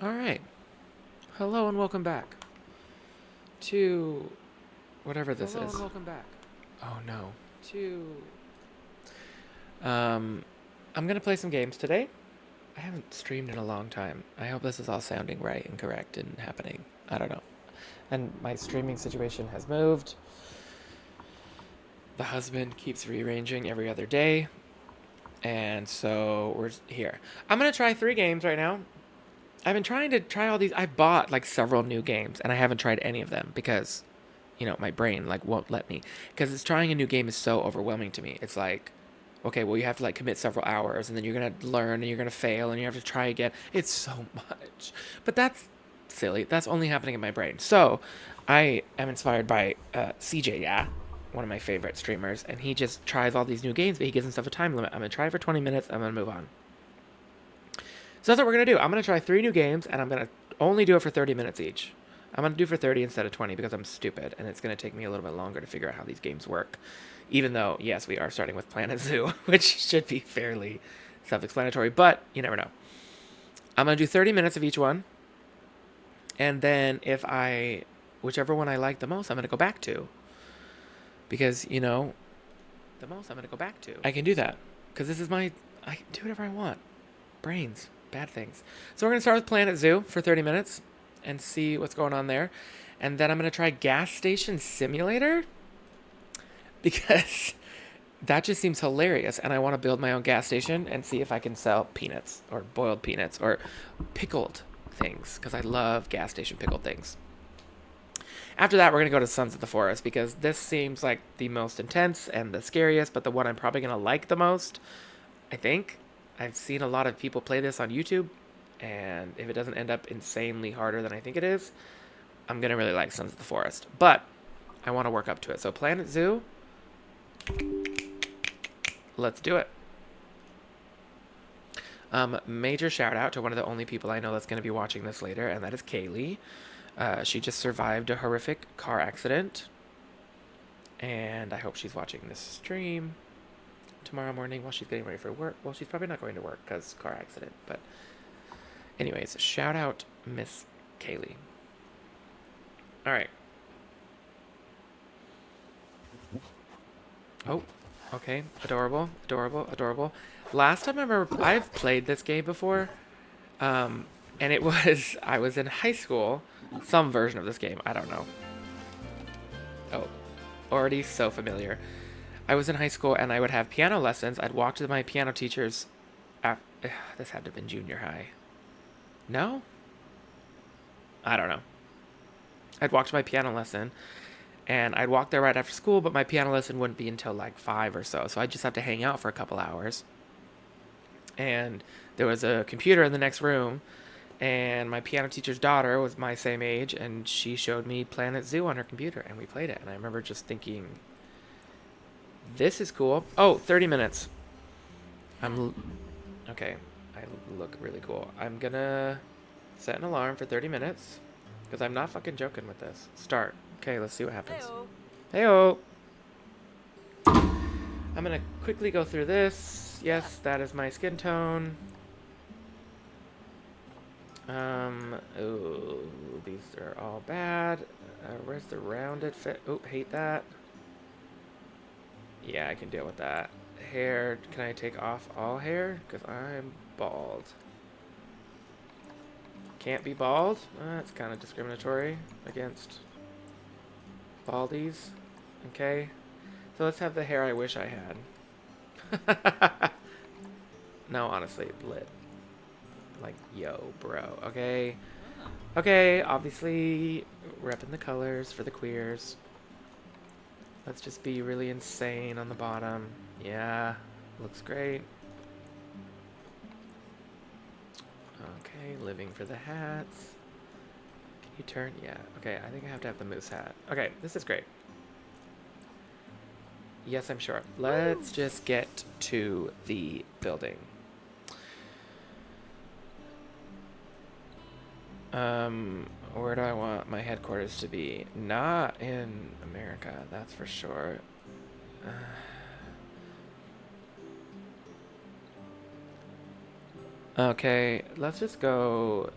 Alright. Hello and welcome back to whatever this Hello is. and welcome back Oh no. to. I'm gonna play some games today. I haven't streamed in a long time. I hope this is all sounding right and correct and happening. I don't know. And my streaming situation has moved. The husband keeps rearranging every other day. And so we're here. I'm gonna try 3 games right now. I've been trying to try all these. I bought like several new games and I haven't tried any of them because my brain like won't let me, because it's trying a new game is so overwhelming to me. It's like, okay, well, you have to like commit several hours and then you're gonna learn and you're gonna fail and you have to try again. It's so much, but that's silly. That's only happening in my brain. So I am inspired by CJ, yeah, one of my favorite streamers, and he just tries all these new games, but he gives himself a time limit. I'm gonna try it for 20 minutes. I'm gonna move on. So that's what we're gonna do. I'm gonna try 3 new games and I'm gonna only do it for 30 minutes each. I'm going to do for 30 instead of 20 because I'm stupid, and it's going to take me a little bit longer to figure out how these games work. Even though, yes, we are starting with Planet Zoo, which should be fairly self-explanatory, but you never know. I'm going to do 30 minutes of each one, and then whichever one I like the most, I'm going to go back to. Because, the most I'm going to go back to. I can do that, because I can do whatever I want. Brains, bad things. So we're going to start with Planet Zoo for 30 minutes and see what's going on there. And then I'm going to try Gas Station Simulator because that just seems hilarious. And I want to build my own gas station and see if I can sell peanuts or boiled peanuts or pickled things because I love gas station pickled things. After that, we're going to go to Sons of the Forest because this seems like the most intense and the scariest, but the one I'm probably going to like the most, I think. I've seen a lot of people play this on YouTube, and if it doesn't end up insanely harder than I think it is, I'm going to really like Sons of the Forest. But I want to work up to it. So Planet Zoo, let's do it. Major shout out to one of the only people I know that's going to be watching this later, and that is Kaylee. She just survived a horrific car accident, and I hope she's watching this stream tomorrow morning while she's getting ready for work. Well, she's probably not going to work because car accident, but anyways, shout out Miss Kaylee. All right. Oh, okay. Adorable, adorable, adorable. Last time I remember, I've played this game before, and it was I was in high school. Some version of this game. I don't know. Oh, already so familiar. I was in high school and I would have piano lessons. I'd walk to my piano teachers. This had to have been junior high. No? I don't know. I'd walk to my piano lesson and I'd walk there right after school, but my piano lesson wouldn't be until like 5 or so. So I'd just have to hang out for a couple hours. And there was a computer in the next room, and my piano teacher's daughter was my same age, and she showed me Planet Zoo on her computer, and we played it. And I remember just thinking, this is cool. Oh, 30 minutes. Okay, I look really cool. I'm gonna set an alarm for 30 minutes, because I'm not fucking joking with this. Start. Okay, let's see what happens. Heyo. Heyo! I'm gonna quickly go through this. Yes, that is my skin tone. Ooh, these are all bad. Where's the rounded fit? Oh, hate that. Yeah, I can deal with that. Hair, can I take off all hair? Because I'm bald. Can't be bald? That's kind of discriminatory against baldies. Okay. So let's have the hair I wish I had. No, honestly, lit. Like, yo, bro. Okay. Okay, obviously, repping the colors for the queers. Let's just be really insane on the bottom. Yeah, looks great. Okay, living for the hats. Can you turn? Yeah, okay, I think I have to have the moose hat. Okay, this is great. Yes, I'm sure. Let's just get to the building. Where do I want my headquarters to be? Not in America, that's for sure. Okay, let's just go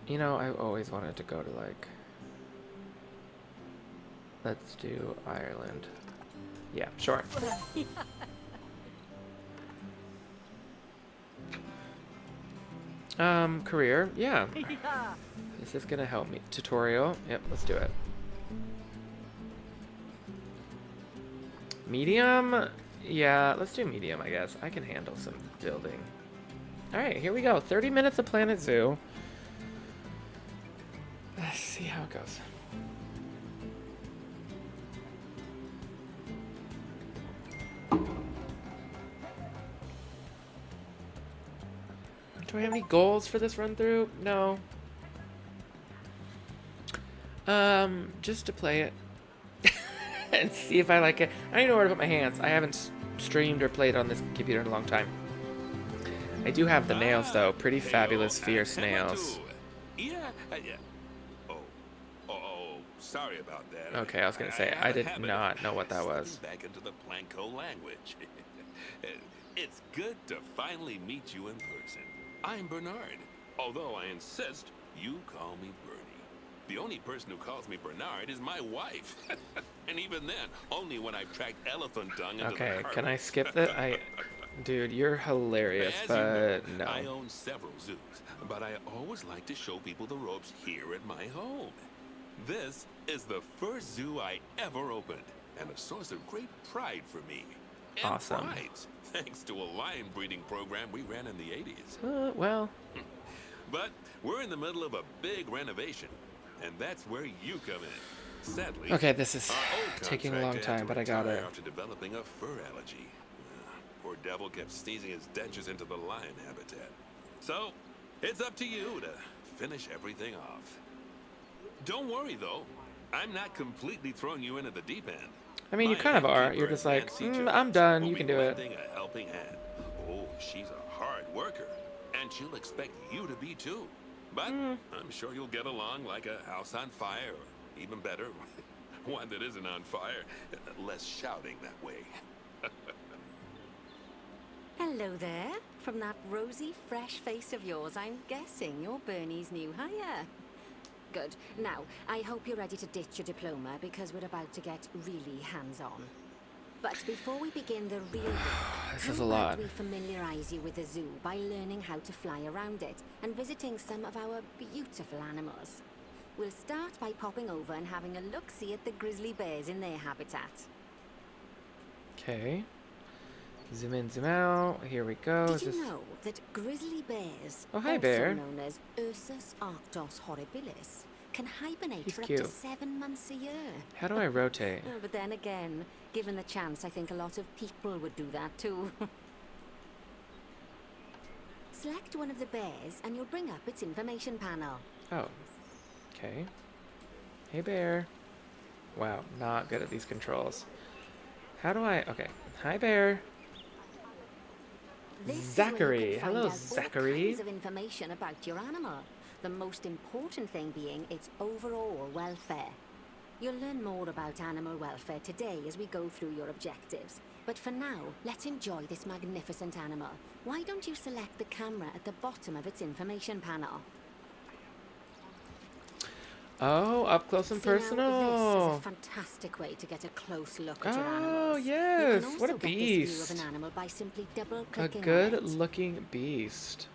You know, I always wanted to go to, like... Let's do Ireland. Yeah, sure. Career. Yeah. Is this gonna help me? Tutorial. Yep, let's do it. Medium? Yeah, let's do medium, I guess. I can handle some building. Alright, here we go. 30 minutes of Planet Zoo. Let's see how it goes. Do I have any goals for this run through? No. Just to play it. And see if I like it. I don't even know where to put my hands. I haven't streamed or played on this computer in a long time. I do have the nails, though. Pretty fabulous, fierce nails. Yeah. Oh, sorry about that. Okay, I was gonna say, I did not know what that was. Back into the Planko language. It's good to finally meet you in person. I'm Bernard, although I insist you call me Bernie. The only person who calls me Bernard is my wife. And even then, only when I've tracked elephant dung into the carpet. Can I skip that? Dude, you're hilarious, but you know, I own several zoos, but I always like to show people the ropes here at my home. This is the first zoo I ever opened, and a source of great pride for me. And awesome. Pride, thanks to a lion breeding program we ran in the 80s. Well. But we're in the middle of a big renovation, and that's where you come in. Sadly, okay, this is taking a long time, but I got it. After developing a fur allergy. Poor devil kept sneezing his dentures into the lion habitat. So, it's up to you to finish everything off. Don't worry, though. I'm not completely throwing you into the deep end. I mean, you kind of are. You're just like, I'm done. You can do it. A helping hand. Oh, she's a hard worker, and she'll expect you to be too. But I'm sure you'll get along like a house on fire, or even better, one that isn't on fire. Less shouting that way. Hello there. From that rosy, fresh face of yours, I'm guessing you're Bernie's new hire. Good. Now, I hope you're ready to ditch your diploma because we're about to get really hands-on. But before we begin the real work, this is a lot. We familiarize you with the zoo by learning how to fly around it and visiting some of our beautiful animals. We'll start by popping over and having a look-see at the grizzly bears in their habitat. Okay. Zoom in, zoom out. Here we go. Did you know that grizzly bears, also bear. known as Ursus arctos horribilis, can hibernate for cute. up to 7 months a year? How do I rotate? But then again, given the chance, I think a lot of people would do that too. Select one of the bears and you'll bring up its information panel. Oh. Okay. Hey, bear. Wow, not good at these controls. How do I... Okay. Hi, bear. Zachary. Hello, Zachary. All kinds of information about your animal. The most important thing being its overall welfare. You'll learn more about animal welfare today as we go through your objectives. But for now, let's enjoy this magnificent animal. Why don't you select the camera at the bottom of its information panel? Oh, up close and personal. Now, this is a fantastic way to get a close look at your animals. Oh, yes. You can What a also get beast. this view of an animal by simply A double-clicking on it. good-looking beast.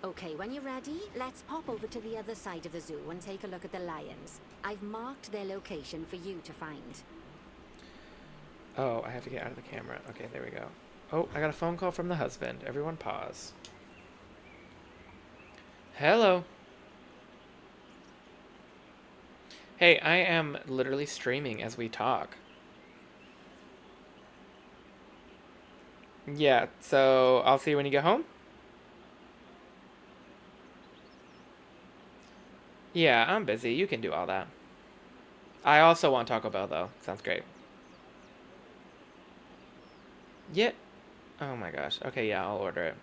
Okay, when you're ready, let's pop over to the other side of the zoo and take a look at the lions. I've marked their location for you to find. Oh, I have to get out of the camera. Okay, there we go. Oh, I got a phone call from the husband. Everyone pause. Hello. Hey, I am literally streaming as we talk. Yeah, so I'll see you when you get home? Yeah, I'm busy. You can do all that. I also want Taco Bell, though. Sounds great. Yeah. Oh my gosh. Okay, yeah, I'll order it.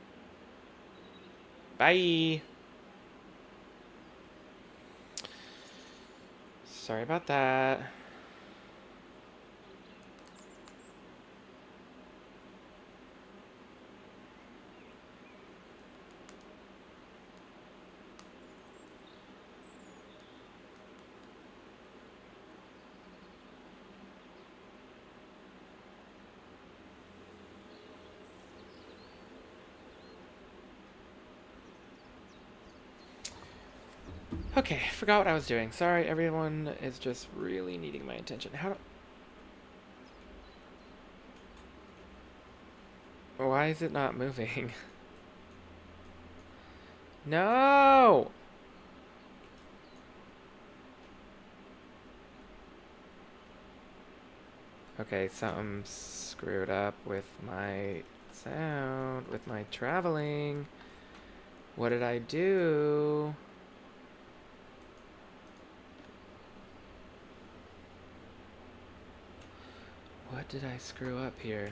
Bye. Sorry about that. Okay, forgot what I was doing. Sorry, everyone is just really needing my attention. Why is it not moving? No! Okay, something's screwed up with my sound, with my traveling. What did I do? What did I screw up here?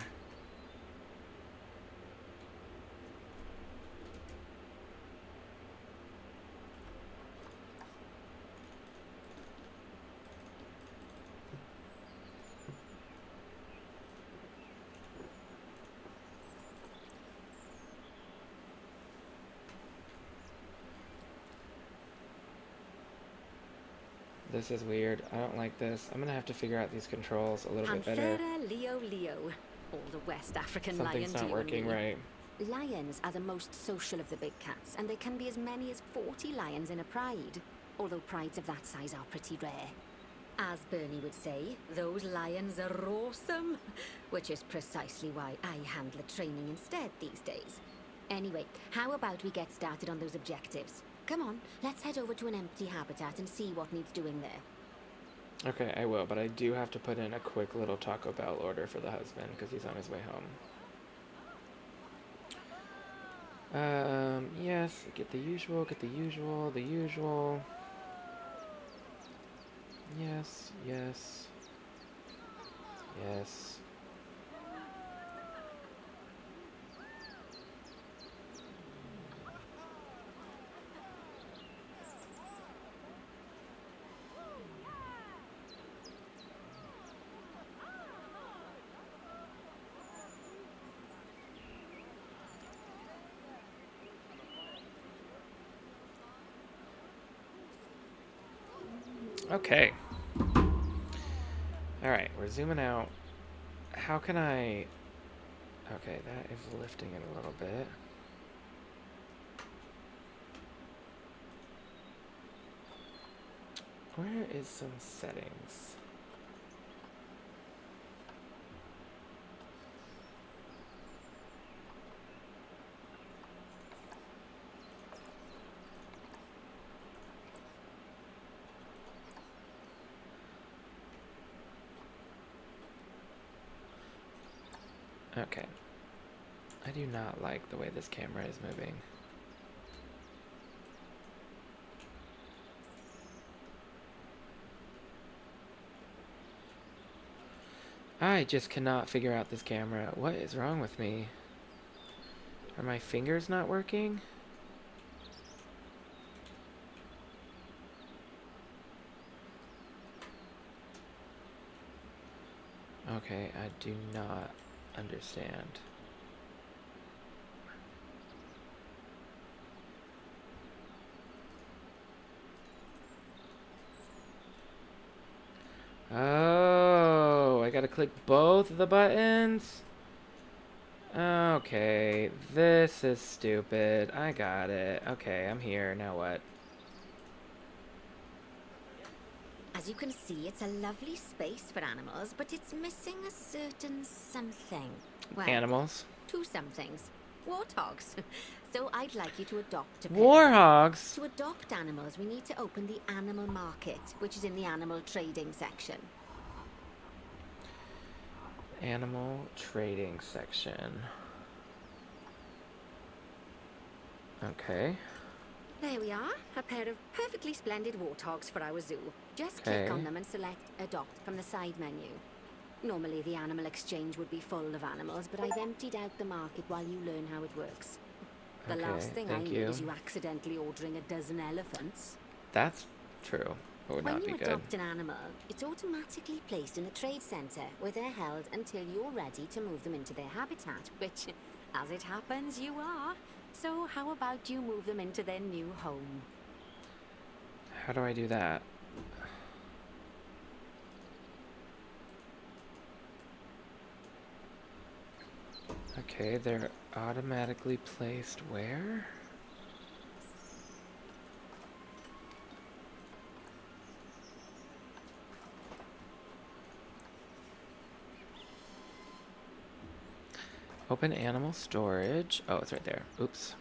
This is weird. I don't like this. I'm gonna have to figure out these controls a little bit better. Panthera Leo Leo, all the West African Something's lion not to you working and me. right. Lions are the most social of the big cats, and there can be as many as 40 lions in a pride, although prides of that size are pretty rare. As Bernie would say, those lions are awesome, which is precisely why I handle training instead these days. Anyway, how about we get started on those objectives? Come on, let's head over to an empty habitat and see what needs doing there. Okay, I will, but I do have to put in a quick little Taco Bell order for the husband because he's on his way home. Yes, get the usual, the usual. Yes, yes. Yes. Okay. Alright, we're zooming out. How can I... Okay, that is lifting it a little bit. Where is some settings? Okay. I do not like the way this camera is moving. I just cannot figure out this camera. What is wrong with me? Are my fingers not working? Okay, I do not understand. Oh, I gotta click both of the buttons? Okay, this is stupid. I got it. Okay, I'm here. Now what? As you can see, it's a lovely space for animals, but it's missing a certain something. Well, Animals? two somethings. Warthogs. So I'd like you to adopt a pair. Warhogs? To adopt animals, we need to open the animal market, which is in the animal trading section. Animal trading section. Okay. There we are, a pair of perfectly splendid warthogs for our zoo. Just Okay. click on them and select Adopt from the side menu. Normally the animal exchange would be full of animals, but I've emptied out the market while you learn how it works. The Okay, last thing I thank need you. is you accidentally ordering a dozen elephants. That's true. It would When not you be good. adopt an animal, it's automatically placed in a trade center where they're held until you're ready to move them into their habitat, which, as it happens, you are. So how about you move them into their new home? How do I do that? Okay, they're automatically placed where? Open animal storage. Oh, it's right there. Oops.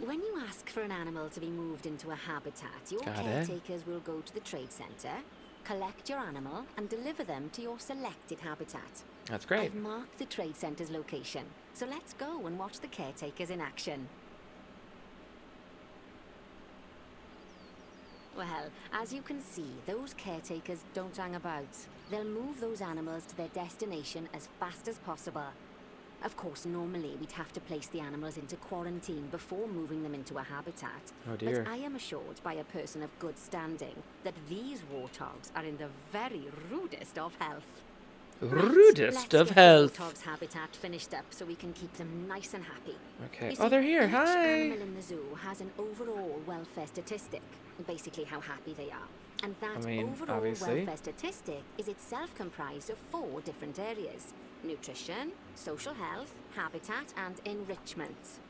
When you ask for an animal to be moved into a habitat, your Got it. caretakers will go to the trade centre, collect your animal, and deliver them to your selected habitat. That's great. I've marked the trade centre's location, so let's go and watch the caretakers in action. Well, as you can see, those caretakers don't hang about. They'll move those animals to their destination as fast as possible. Of course, normally we'd have to place the animals into quarantine before moving them into a habitat. Oh dear. But I am assured by a person of good standing that these warthogs are in the very rudest of health. Rudest Let's of get health. the warthog's habitat finished up so we can keep them nice and happy. Okay. You Oh, see, they're here. each Hi. animal in the zoo has an overall welfare statistic, basically how happy they are. And that I mean, overall obviously. welfare statistic is itself comprised of 4 different areas: nutrition, social health, habitat, and enrichment.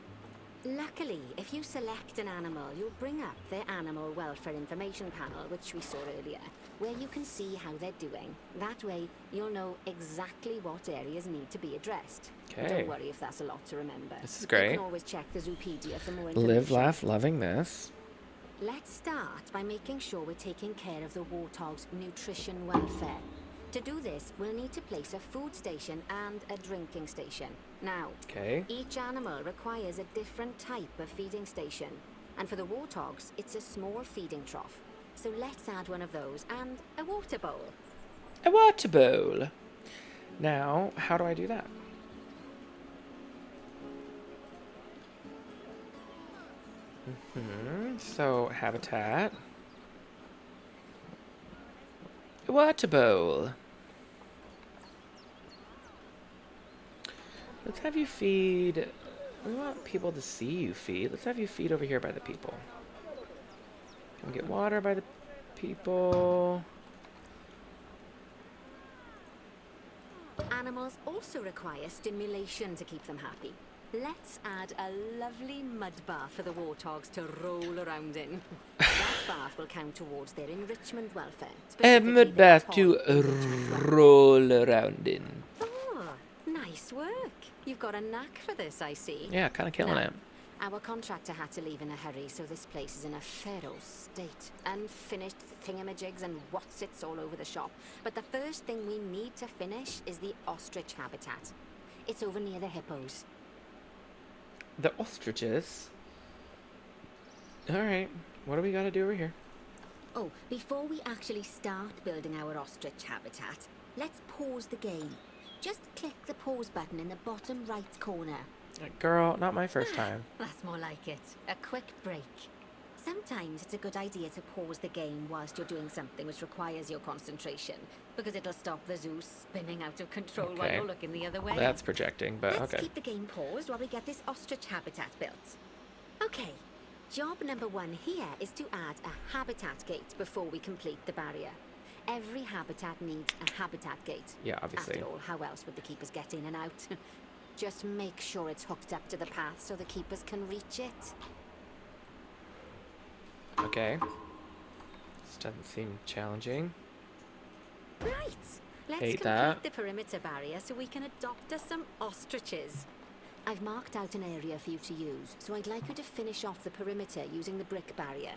Luckily, if you select an animal, you'll bring up their animal welfare information panel, which we saw earlier, where you can see how they're doing. That way, you'll know exactly what areas need to be addressed. Okay. Don't worry if that's a lot to remember. This is You great. can always check the Zoopedia for more information. Live, laugh, loving this. Let's start by making sure we're taking care of the warthog's nutrition welfare. To do this, we'll need to place a food station and a drinking station. Now, Okay. each animal requires a different type of feeding station. And for the warthogs, it's a small feeding trough. So let's add one of those and a water bowl. A water bowl. Now, how do I do that? So, habitat. A water bowl. Let's have you feed. We want people to see you feed. Let's have you feed over here by the people. Can we get water by the people? Animals also require stimulation to keep them happy. Let's add a lovely mud bath for the warthogs to roll around in. That bath will count towards their enrichment welfare. A specifically mud their bath pond to enrichment welfare. roll around in. Oh, nice work. You've got a knack for this, I see. Yeah, kind of killing Now, it. Our contractor had to leave in a hurry, so this place is in a feral state. Unfinished thingamajigs and whatsits all over the shop. But the first thing we need to finish is the ostrich habitat. It's over near the hippos. The ostriches. Alright, what do we gotta do over here? Oh, before we actually start building our ostrich habitat, let's pause the game. Just click the pause button in the bottom right corner. Girl, not my first time. That's more like it. A quick break. Sometimes it's a good idea to pause the game whilst you're doing something which requires your concentration, because it'll stop the zoo spinning out of control while Okay. you're looking the other way. That's projecting, but Let's okay. keep the game paused while we get this ostrich habitat built. Okay, job number 1 here is to add a habitat gate before we complete the barrier. Every habitat needs a habitat gate. Yeah, obviously. After all, how else would the keepers get in and out? Just make sure it's hooked up to the path so the keepers can reach it. Okay. This doesn't seem challenging. Right, let's Hate complete that. the perimeter barrier so we can adopt us some ostriches. I've marked out an area for you to use, so I'd like you to finish off the perimeter using the brick barrier.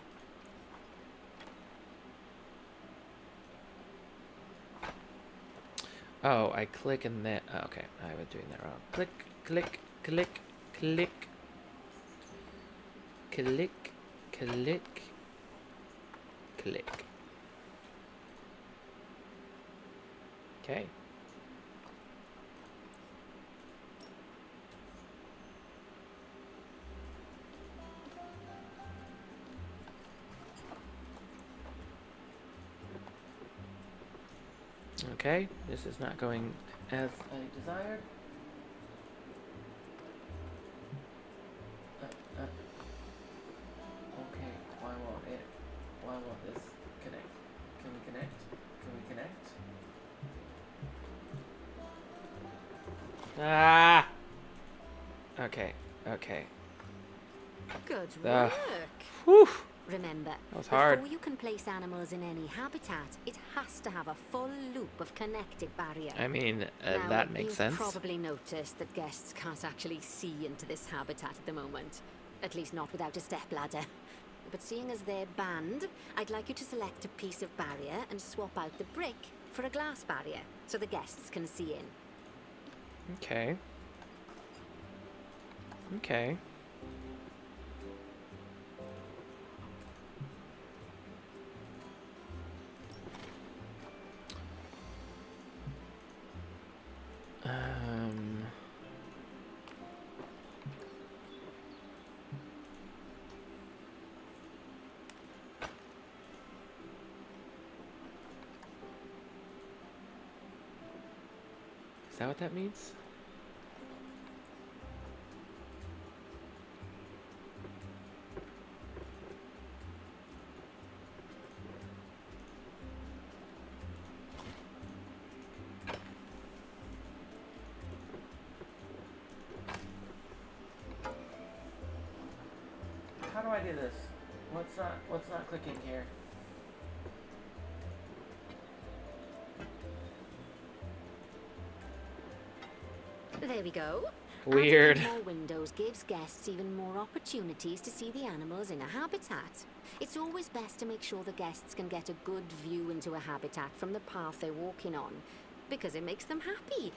Oh, I click and then. Oh, okay, I was doing that wrong. Click, click, click, click. Click, click, click. Okay. Okay, this is not going as I desired. Okay, why won't it? Why won't this connect? Can we connect? Can we connect? Ah! Okay, okay. Good Ah. work. Whew! Remember, That was hard. before you can place animals in any habitat, it has to have a full loop of connected barrier. I mean, Now, that makes you've sense. probably noticed that guests can't actually see into this habitat at the moment. At least not without a stepladder. But seeing as they're banned, I'd like you to select a piece of barrier and swap out the brick for a glass barrier, so the guests can see in. Okay. Okay. Is that what that means? How do I do this? What's not clicking here? There we go. Weird. Adding more windows gives guests even more opportunities to see the animals in a habitat. It's always best to make sure the guests can get a good view into a habitat from the path they're walking on, because it makes them happy,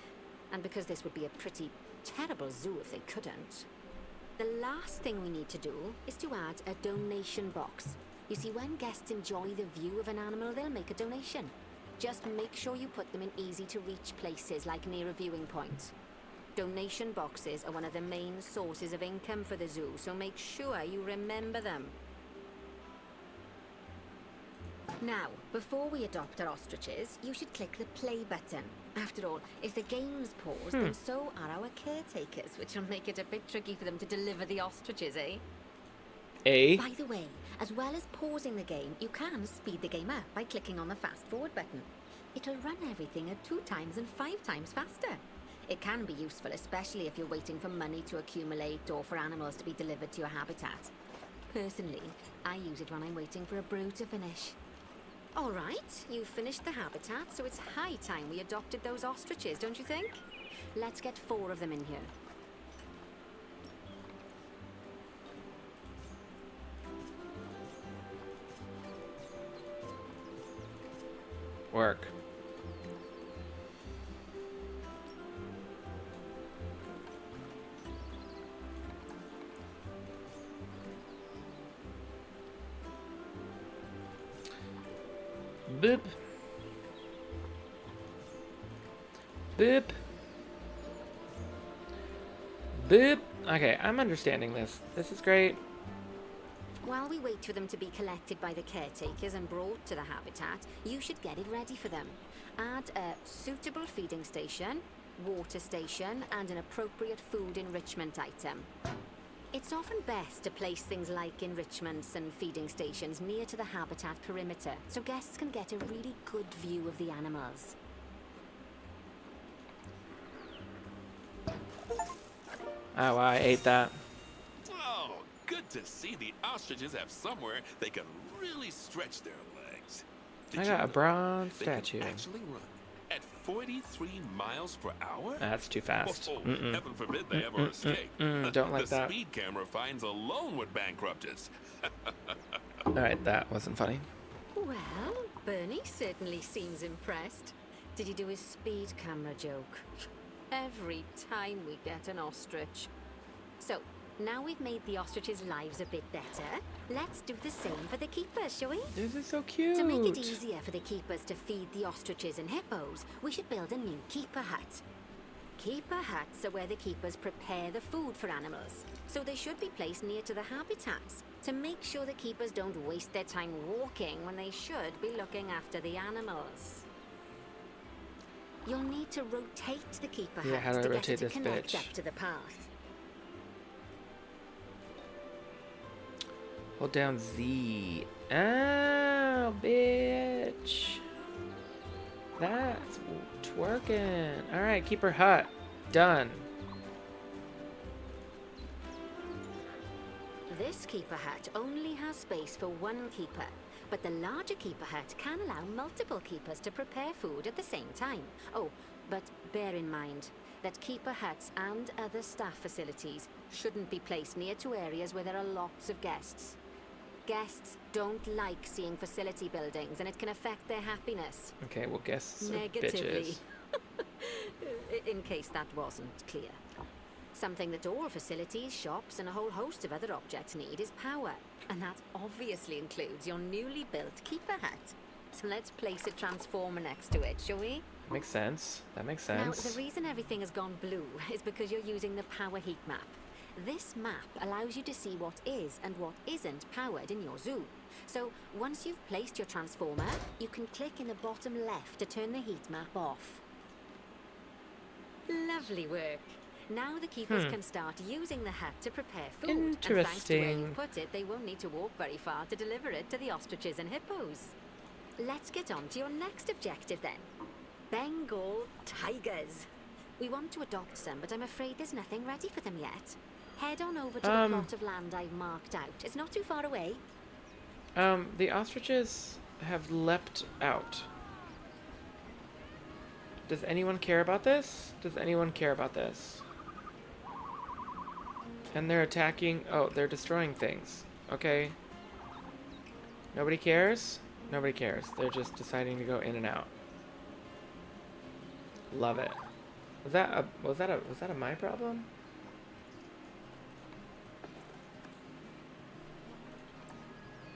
and because this would be a pretty terrible zoo if they couldn't. The last thing we need to do is to add a donation box. You see, when guests enjoy the view of an animal, they'll make a donation. Just make sure you put them in easy-to-reach places, like near a viewing point. Donation boxes are one of the main sources of income for the zoo, so make sure you remember them. Now, before we adopt our ostriches, you should click the play button. After all, if the game's paused, then so are our caretakers, which will make it a bit tricky for them to deliver the ostriches, eh? By the way, as well as pausing the game, you can speed the game up by clicking on the fast forward button. It'll run everything at 2 times and 5 times faster. It can be useful, especially if you're waiting for money to accumulate or for animals to be delivered to your habitat. Personally, I use it when I'm waiting for a brew to finish. All right, you've finished the habitat, so it's high time we adopted those ostriches, don't you think? Let's get 4 of them in here. Work. Boop. Boop. Boop. Okay, I'm understanding this. This is great. While we wait for them to be collected by the caretakers and brought to the habitat, you should get it ready for them. Add a suitable feeding station, water station, and an appropriate food enrichment item. It's often best to place things like enrichments and feeding stations near to the habitat perimeter, so guests can get a really good view of the animals. Oh, wow, I ate that. Oh, good to see the ostriches have somewhere they can really stretch their legs. Did I you got a know bronze they statue. can actually run at 43 miles per hour? That's too fast. Oh, heaven forbid they ever escape. Don't like the that. speed camera finds alone would bankrupt us. Alright, that wasn't funny. Well, Bernie certainly seems impressed. Did you do his speed camera joke? Every time we get an ostrich. So, now we've made the ostriches' lives a bit better, let's do the same for the keepers, shall we? This is so cute. To make it easier for the keepers to feed the ostriches and hippos, we should build a new keeper hut. Keeper huts are where the keepers prepare the food for animals, so they should be placed near to the habitats to make sure the keepers don't waste their time walking when they should be looking after the animals. You'll need to rotate the keeper Yeah, how hut do I to get it rotate to this connect bitch? up to the path. Hold down Z. Oh, bitch. That's twerking. Alright, keep her hut. Done. This keeper hut only has space for one keeper, but the larger keeper hut can allow multiple keepers to prepare food at the same time. Oh, but bear in mind that keeper huts and other staff facilities shouldn't be placed near to areas where there are lots of guests. Guests don't like seeing facility buildings, and it can affect their happiness. Okay, well, guests are Negatively. bitches. In case that wasn't clear. Something that all facilities, shops, and a whole host of other objects need is power. And that obviously includes your newly built keeper hut. So let's place a transformer next to it, shall we? Makes sense. That makes Now, sense. the reason everything has gone blue is because you're using the power heat map. This map allows you to see what is and what isn't powered in your zoo. So once you've placed your transformer, you can click in the bottom left to turn the heat map off. Lovely work. Now the keepers can start using the hut to prepare food. And thanks to where Interesting. you've put it, they won't need to walk very far to deliver it to the ostriches and hippos. Let's get on to your next objective then. Bengal tigers. We want to adopt some, but I'm afraid there's nothing ready for them yet. Head on over to the plot of land I've marked out. It's not too far away. The ostriches have leapt out. Does anyone care about this? Does anyone care about this? And they're attacking... Oh, they're destroying things. Okay. Nobody cares? Nobody cares. They're just deciding to go in and out. Love it. Was that a my problem?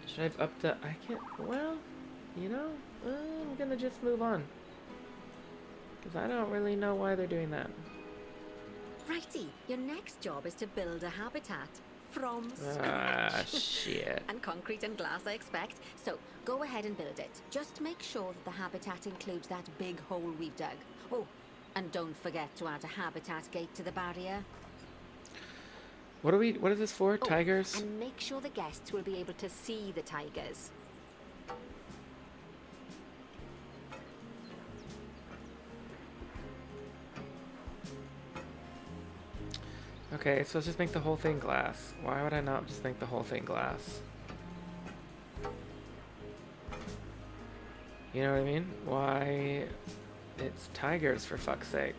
Should I have upped the... I can't... Well, you know, I'm gonna just move on. Because I don't really know why they're doing that. Righty, your next job is to build a habitat from Ah, scratch. shit. And concrete and glass, I expect. So, go ahead and build it. Just make sure that the habitat includes that big hole we've dug. Oh, and don't forget to add a habitat gate to the barrier. What is this for? Oh, Tigers? and make sure the guests will be able to see the tigers. Okay, so let's just make the whole thing glass. Why would I not just make the whole thing glass? You know what I mean? Why? It's tigers, for fuck's sake.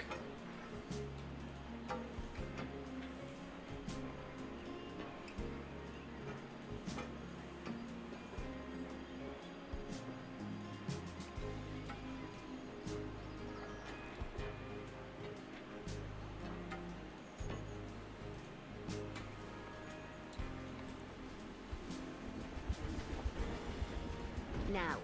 Now,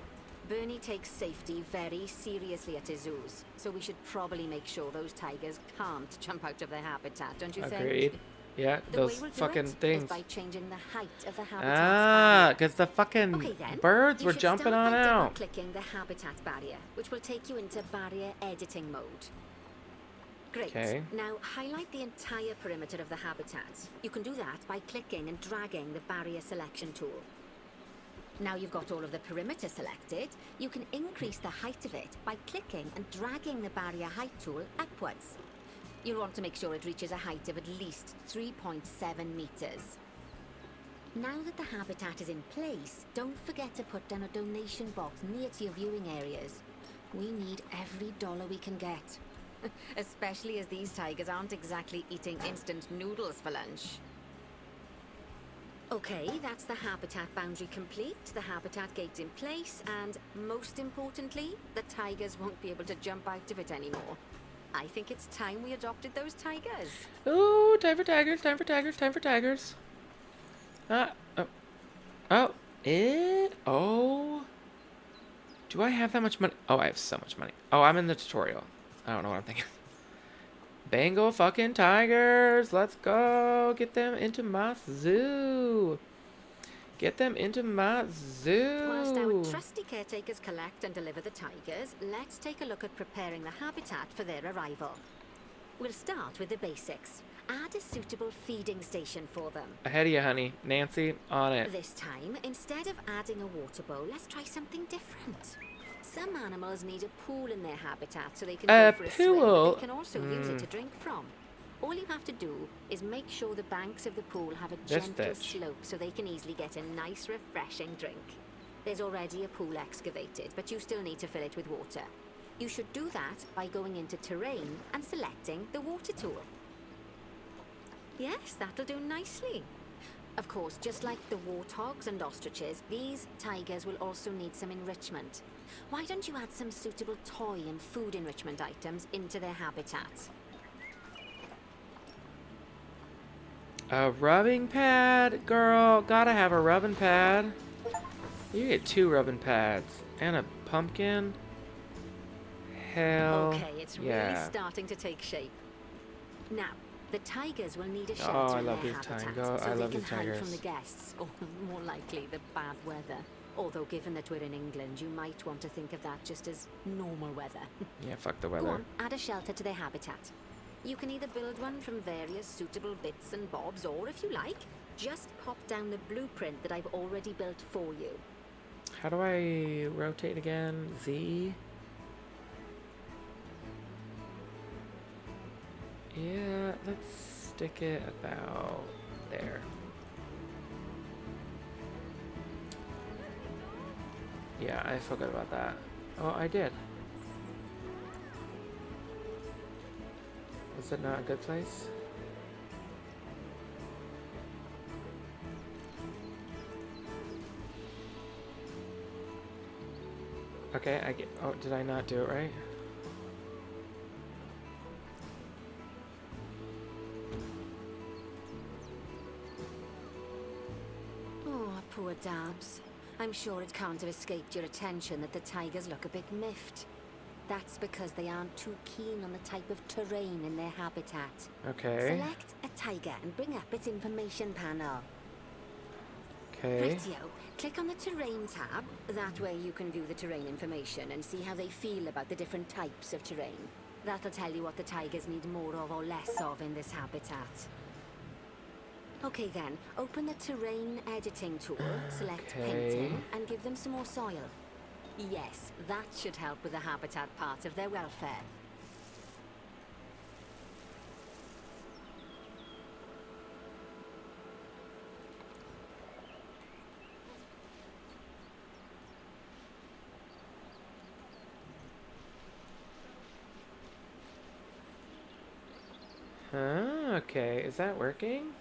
Bernie takes safety very seriously at his zoos, so we should probably make sure those tigers can't jump out of their habitat, don't you think? Agreed. Yeah, The those way we'll do fucking it is things. by changing the height of the habitat. Ah, barrier. because the fucking Okay then. birds You were should jumping start on by out. double-clicking the habitat barrier, which will take you into barrier editing mode. Great. Okay. Now highlight the entire perimeter of the habitat. You can do that by clicking and dragging the barrier selection tool. Now you've got all of the perimeter selected, you can increase the height of it by clicking and dragging the barrier height tool upwards. You'll want to make sure it reaches a height of at least 3.7 meters. Now that the habitat is in place, don't forget to put down a donation box near to your viewing areas. We need every dollar we can get. Especially as these tigers aren't exactly eating instant noodles for lunch. Okay, that's the habitat boundary complete, the habitat gate's in place, and most importantly, the tigers won't be able to jump out of it anymore. I think it's time we adopted those tigers. Ooh, time for tigers, time for tigers, time for tigers. Oh. Do I have that much money? Oh, I have so much money. Oh, I'm in the tutorial. I don't know what I'm thinking. Bengal fucking tigers. Let's go. Get them into my zoo. Get them into my zoo. Whilst our trusty caretakers collect and deliver the tigers, let's take a look at preparing the habitat for their arrival. We'll start with the basics. Add a suitable feeding station for them. Ahead of you, honey. Nancy, on it. This time, instead of adding a water bowl, let's try something different. Some animals need a pool in their habitat so they can A go for a pool? swim, but they can also use it to drink from. All you have to do is make sure the banks of the pool have a This gentle bitch. slope so they can easily get a nice, refreshing drink. There's already a pool excavated, but you still need to fill it with water. You should do that by going into terrain and selecting the water tool. Yes, that'll do nicely. Of course, just like the warthogs and ostriches, these tigers will also need some enrichment. Why don't you add some suitable toy and food enrichment items into their habitats? A rubbing pad, girl. Gotta have a rubbing pad. You get 2 rubbing pads and a pumpkin. Hell Okay, it's really yeah. starting to take shape. Now, the tigers will need a Oh, shelter I in love their these habitat, tigers. so I they love can these hide tigers. from the guests, or more likely, the bad weather. Although, given that we're in England, you might want to think of that just as normal weather. Yeah, fuck the Go weather. on, add a shelter to their habitat. You can either build one from various suitable bits and bobs, or if you like, just pop down the blueprint that I've already built for you. How do I rotate again? Z? Yeah, let's stick it about there. Yeah, I forgot about that. Oh, I did. Was it not a good place? Okay, I get. Oh, did I not do it right? Oh, poor Dabs. I'm sure it can't have escaped your attention that the tigers look a bit miffed. That's because they aren't too keen on the type of terrain in their habitat. Okay. Select a tiger and bring up its information panel. Okay. Rightio. Click on the terrain tab. That way you can view the terrain information and see how they feel about the different types of terrain. That'll tell you what the tigers need more of or less of in this habitat. Okay then, open the terrain editing tool, select Okay. painting, and give them some more soil. Yes, that should help with the habitat part of their welfare. Huh, okay, is that working?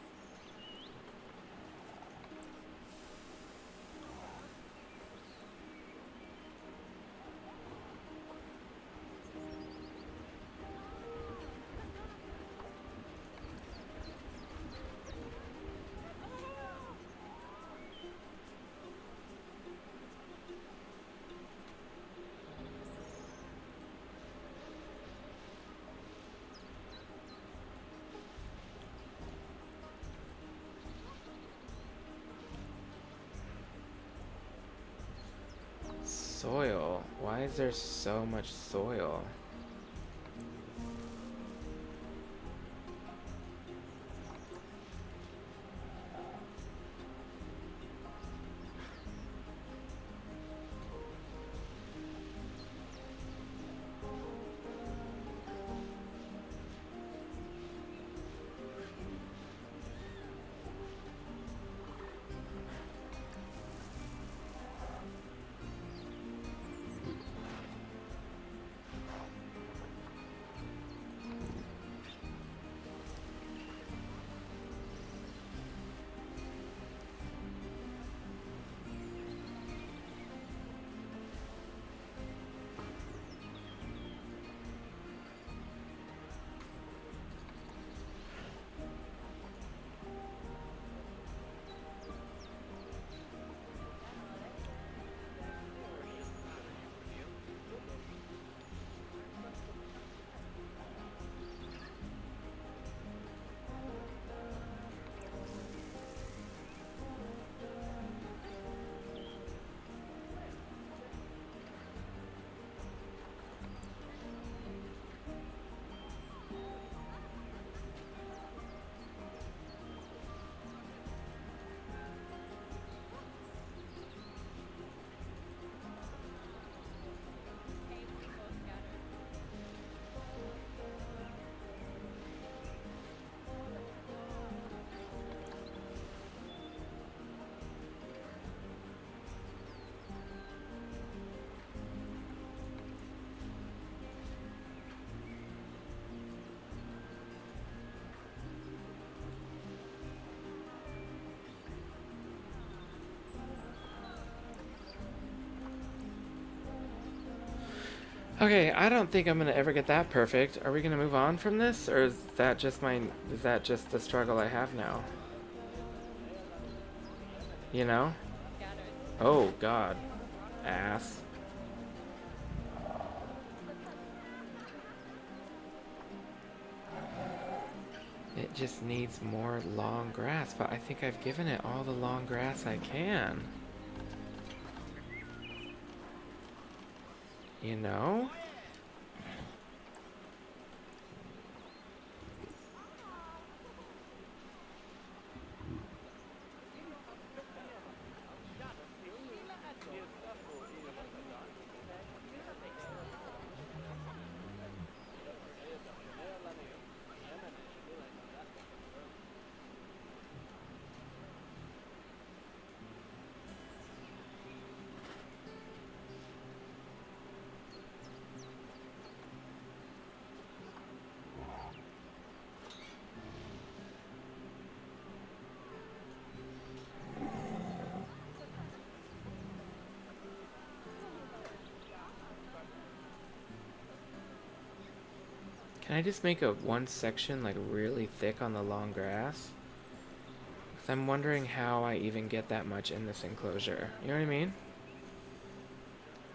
Soil. Why is there so much soil? Okay, I don't think I'm gonna ever get that perfect. Are we gonna move on from this, or is that just the struggle I have now? You know? Oh God, ass. It just needs more long grass, but I think I've given it all the long grass I can. You know? Can I just make a one section like really thick on the long grass? Because I'm wondering how I even get that much in this enclosure. You know what I mean?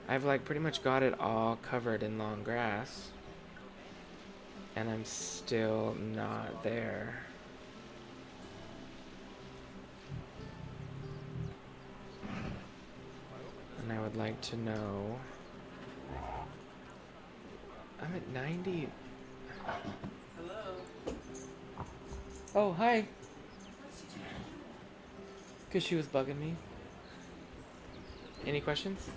I've like pretty much got it all covered in long grass. And I'm still not there. And I would like to know... I'm at 90... Hello? Oh, hi! Because she was bugging me. Any questions?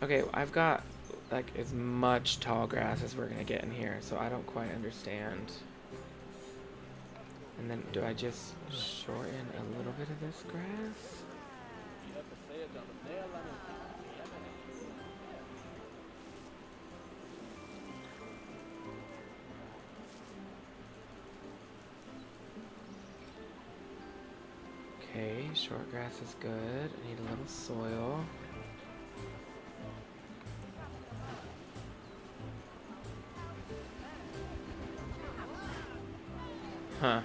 Okay, I've got like as much tall grass as we're gonna get in here, so I don't quite understand. And then do I just shorten a little bit of this grass? Okay, short grass is good. I need a little soil. Huh.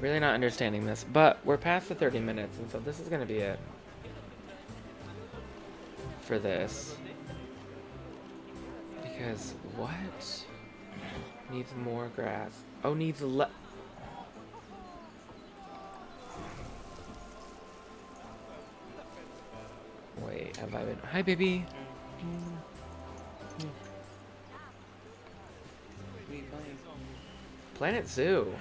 Really not understanding this, but we're past the 30 minutes, and so this is gonna be it for this. Because what? Needs more grass. Oh, needs Wait, have I been... Hi, baby. Planet Zoo.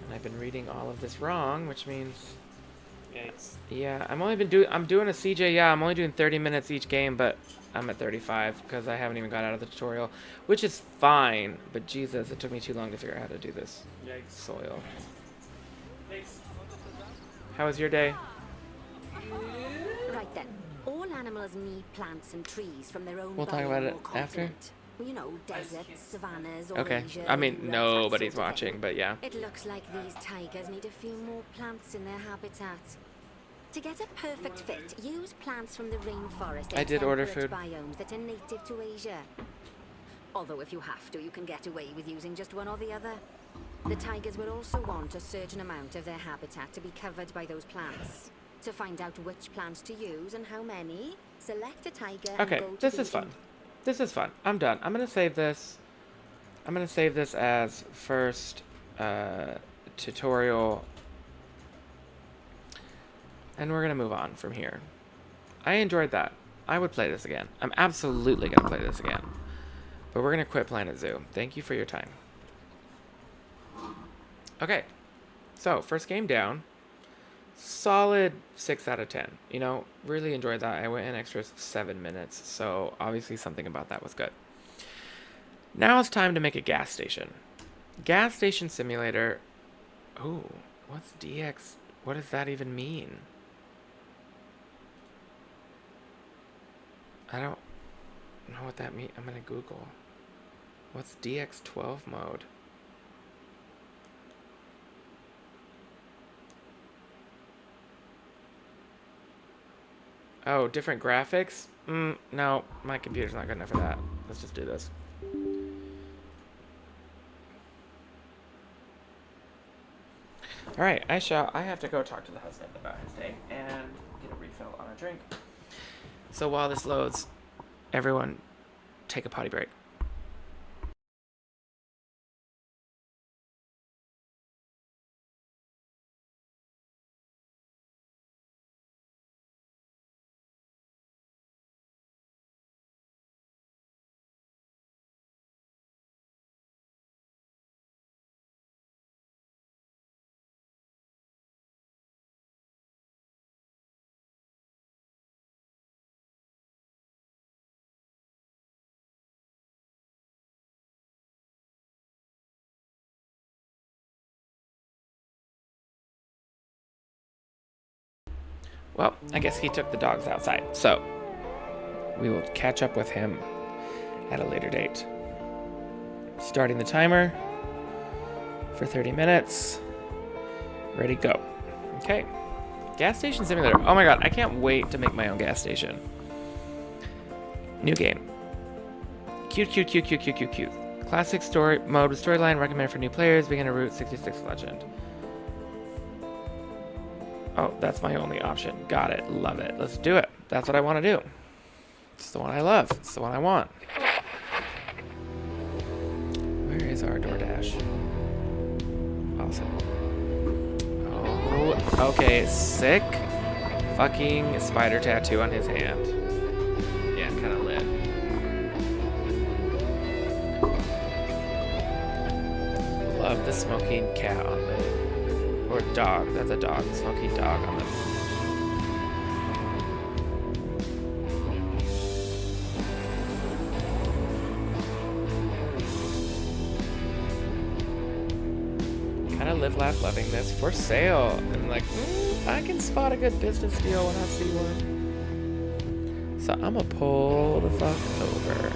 And I've been reading all of this wrong, which means... Yeah, I'm doing a CJ, yeah, I'm only doing 30 minutes each game, but I'm at 35 because I haven't even got out of the tutorial, which is fine, but Jesus, it took me too long to figure out how to do this. Yikes. Soil. How was your day? Right then. All animals need plants and trees from their own We'll talk biome about it or after. continent. You know, deserts, savannas, or Okay. Asia, I mean, that nobody's sort of watching, thing. but yeah. It looks like these tigers need a few more plants in their habitat. To get a perfect fit, use plants from the rainforest I and did order temperate food. biomes that are native to Asia. Although if you have to, you can get away with using just one or the other. The tigers will also want a certain amount of their habitat to be covered by those plants. To find out which plants to use and how many, select a tiger Okay, and go to this the is fun. This is fun. I'm done. I'm gonna save this. I'm gonna save this as first tutorial, and we're gonna move on from here. I enjoyed that. I would play this again. I'm absolutely gonna play this again. But we're gonna quit Planet Zoo. Thank you for your time. Okay, so first game down. Solid 6 out of 10. You know, really enjoyed that. I went an extra 7 minutes, so obviously something about that was good. Now it's time to make a gas station. Gas station simulator. Oh, what's DX? What does that even mean? I don't know what that means. I'm gonna Google. What's DX12 mode? Oh, different graphics? No, my computer's not good enough for that. Let's just do this. All right, I have to go talk to the husband about his day and get a refill on a drink. So while this loads, everyone take a potty break. Well, I guess he took the dogs outside, so we will catch up with him at a later date. Starting the timer for 30 minutes. Ready, go. Okay. Gas station simulator. Oh my god, I can't wait to make my own gas station. New game. Cute. Classic story mode with storyline recommended for new players. Begin a Route 66 legend. Oh, that's my only option. Got it. Love it. Let's do it. That's what I want to do. It's the one I love. It's the one I want. Where is our DoorDash? Awesome. Oh, okay. Sick fucking spider tattoo on his hand. Yeah, kind of lit. Love the smoking cat on the... Or dog. That's a dog. Smoking dog on the... Kind of live, laugh, loving this. For sale. And like, I can spot a good business deal when I see one. So I'm gonna pull the fuck over.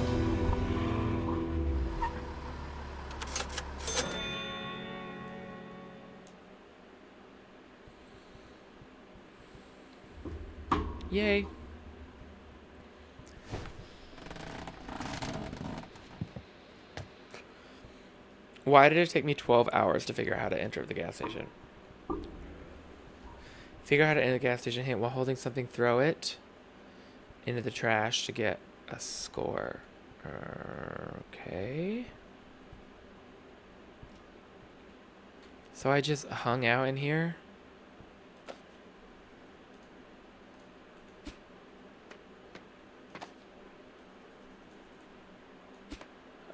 Yay. Why did it take me 12 hours to figure out how to enter the gas station? Figure out how to enter the gas station. Hit while holding something, throw it into the trash to get a score. Okay. So I just hung out in here.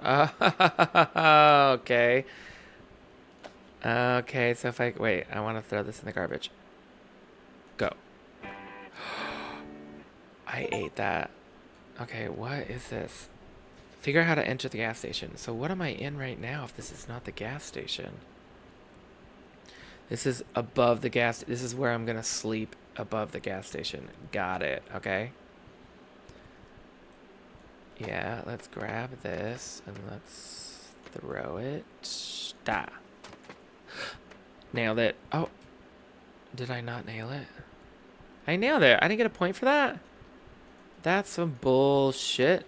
Okay. Okay, so if I... Wait, I want to throw this in the garbage. Go. I ate that. Okay, what is this? Figure out how to enter the gas station. So what am I in right now if this is not the gas station? This is above the gas... This is where I'm going to sleep above the gas station. Got it, okay? Yeah, let's grab this and let's throw it. Da. Nailed it. Oh, did I not nail it? I nailed it. I didn't get a point for that? That's some bullshit.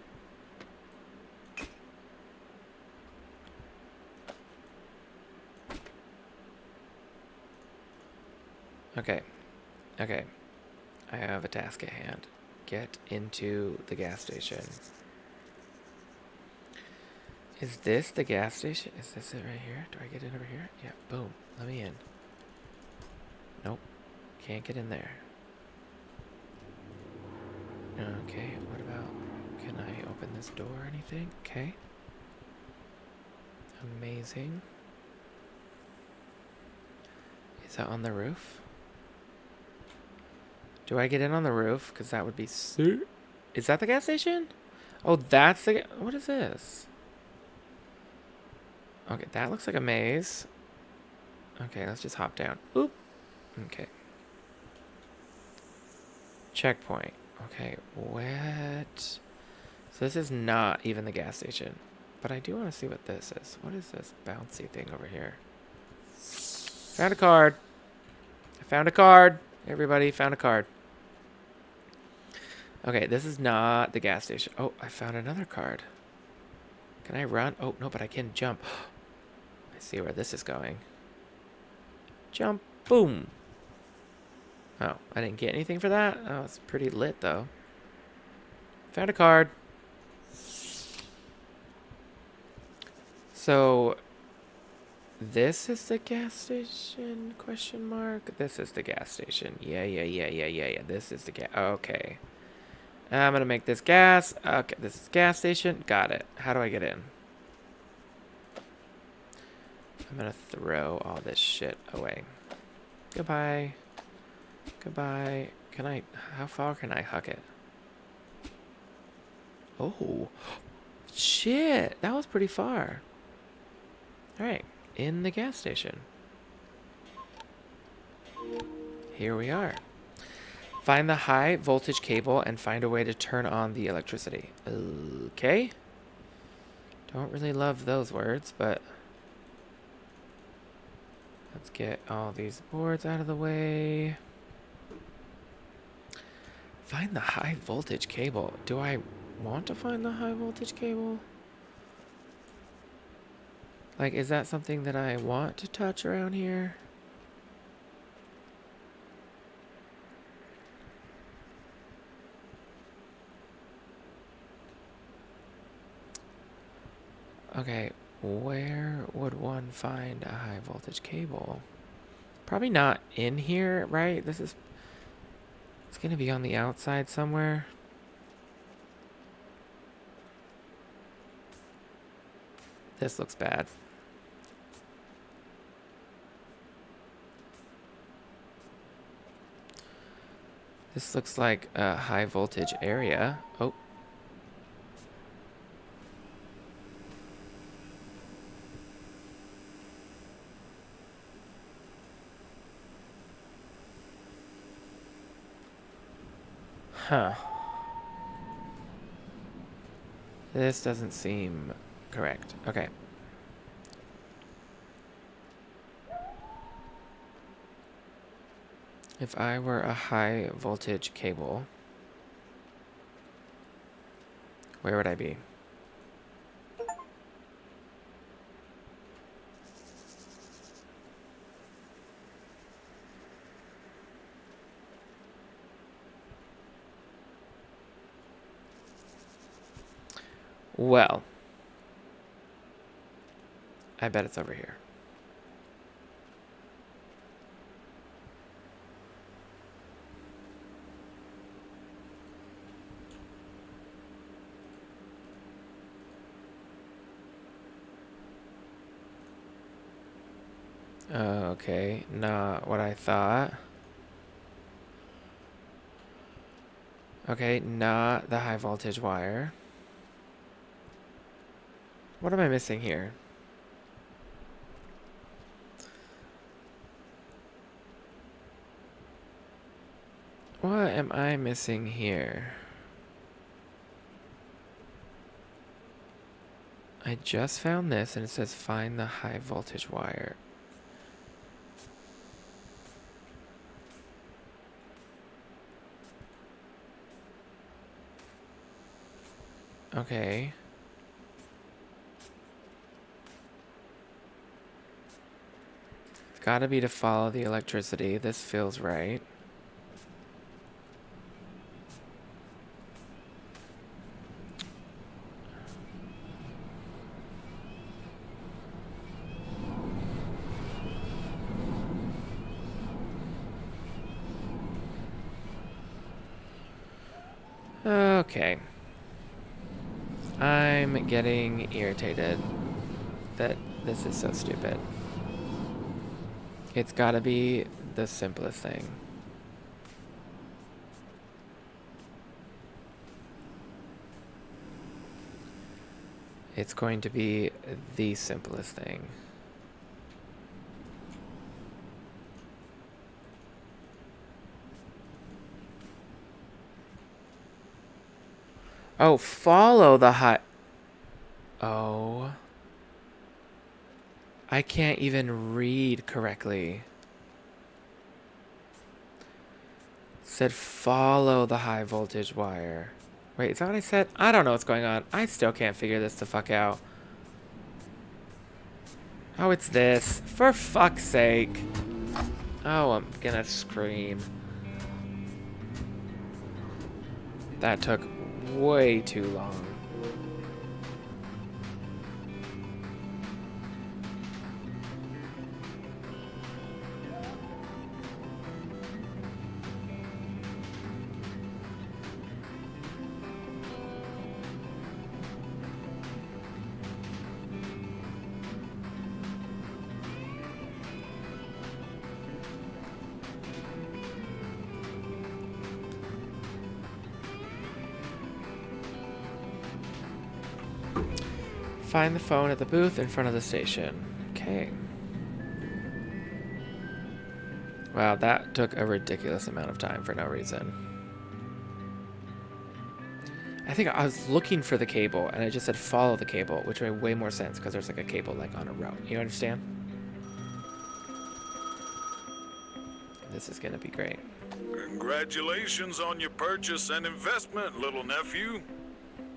Okay. Okay. I have a task at hand. Get into the gas station. Is this the gas station? Is this it right here? Do I get in over here? Yeah, boom. Let me in. Nope. Can't get in there. Okay, what about... Can I open this door or anything? Okay. Amazing. Is that on the roof? Do I get in on the roof? Because that would be... Is that the gas station? Oh, that's the... What is this? Okay, that looks like a maze. Okay, let's just hop down. Oop. Okay. Checkpoint. Okay, what? So this is not even the gas station. But I do want to see what this is. What is this bouncy thing over here? Found a card. I found a card. Everybody found a card. Okay, this is not the gas station. Oh, I found another card. Can I run? Oh, no, but I can jump. I see where this is going. Jump. Boom. Oh, I didn't get anything for that? Oh, it's pretty lit, though. Found a card. So, this is the gas station? Question mark. This is the gas station. Yeah. This is the gas. Okay. I'm gonna make this gas. Okay, this is gas station. Got it. How do I get in? I'm gonna throw all this shit away. Goodbye. Goodbye. Can I... How far can I huck it? Oh. Shit. That was pretty far. Alright. In the gas station. Here we are. Find the high voltage cable and find a way to turn on the electricity. Okay. Don't really love those words, but... Let's get all these boards out of the way. Find the high voltage cable. Do I want to find the high voltage cable? Like, is that something that I want to touch around here? Okay, where would one find a high voltage cable? Probably not in here, right? It's gonna be on the outside somewhere. This looks bad. This looks like a high voltage area. Oh. Huh. This doesn't seem correct. Okay. If I were a high voltage cable, where would I be? Well, I bet it's over here. Okay, not what I thought. Okay, not the high voltage wire. What am I missing here? What am I missing here? I just found this and it says find the high voltage wire. Okay. It's gotta be to follow the electricity. This feels right. Okay. I'm getting irritated that this is so stupid. It's gotta be the simplest thing. It's going to be the simplest thing. Oh, follow the high... Oh. I can't even read correctly. Said follow the high voltage wire. Wait, is that what I said? I don't know what's going on. I still can't figure this the fuck out. Oh, it's this. For fuck's sake. Oh, I'm gonna scream. That took way too long. Find the phone at the booth in front of the station. Okay. Wow, that took a ridiculous amount of time for no reason. I think I was looking for the cable, and I just said follow the cable, which made way more sense because there's like a cable like on a route. You understand? This is gonna be great. Congratulations on your purchase and investment, little nephew.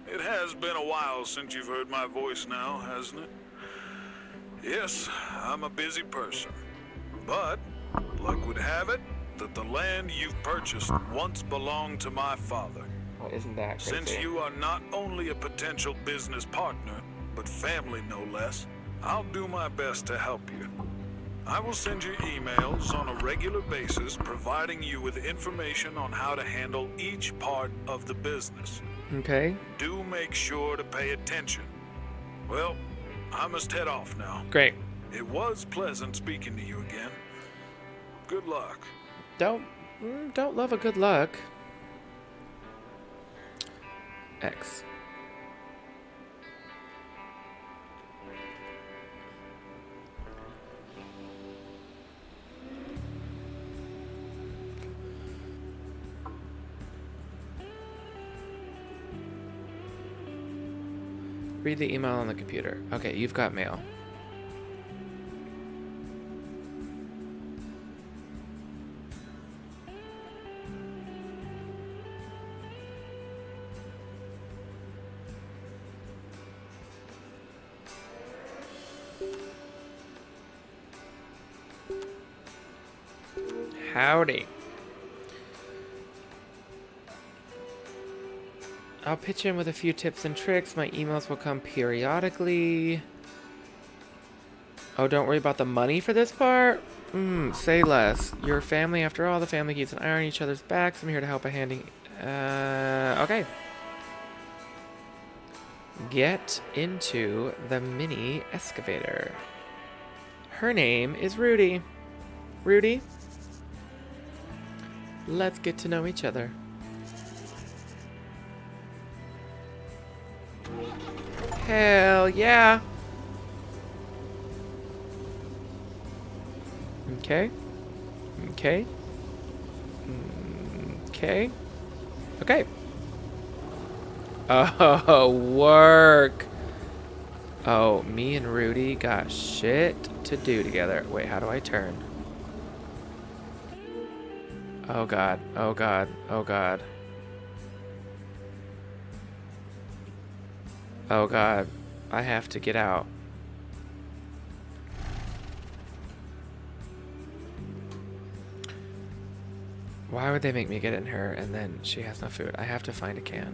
It has been a while since you've heard my voice now, hasn't it? Yes, I'm a busy person. But, luck would have it that the land you've purchased once belonged to my father. Oh, isn't that crazy? Since you are not only a potential business partner, but family no less, I'll do my best to help you. I will send you emails on a regular basis providing you with information on how to handle each part of the business. Okay. Do make sure to pay attention. Well, I must head off now. Great. It was pleasant speaking to you again. Good luck. Don't love a good luck. X. Read the email on the computer. Okay, you've got mail. Howdy. I'll pitch in with a few tips and tricks. My emails will come periodically. Oh, don't worry about the money for this part? Say less. Your family, after all, the family keeps an eye on each other's backs. I'm here to help a handing. Okay. Get into the mini excavator. Her name is Rudy. Rudy, let's get to know each other. Hell yeah. Okay. Okay. Okay. Okay. Oh, work. Oh, me and Rudy got shit to do together. Wait, how do I turn? Oh god. Oh god. Oh god. Oh god, I have to get out. Why would they make me get in her and then she has no food? I have to find a can.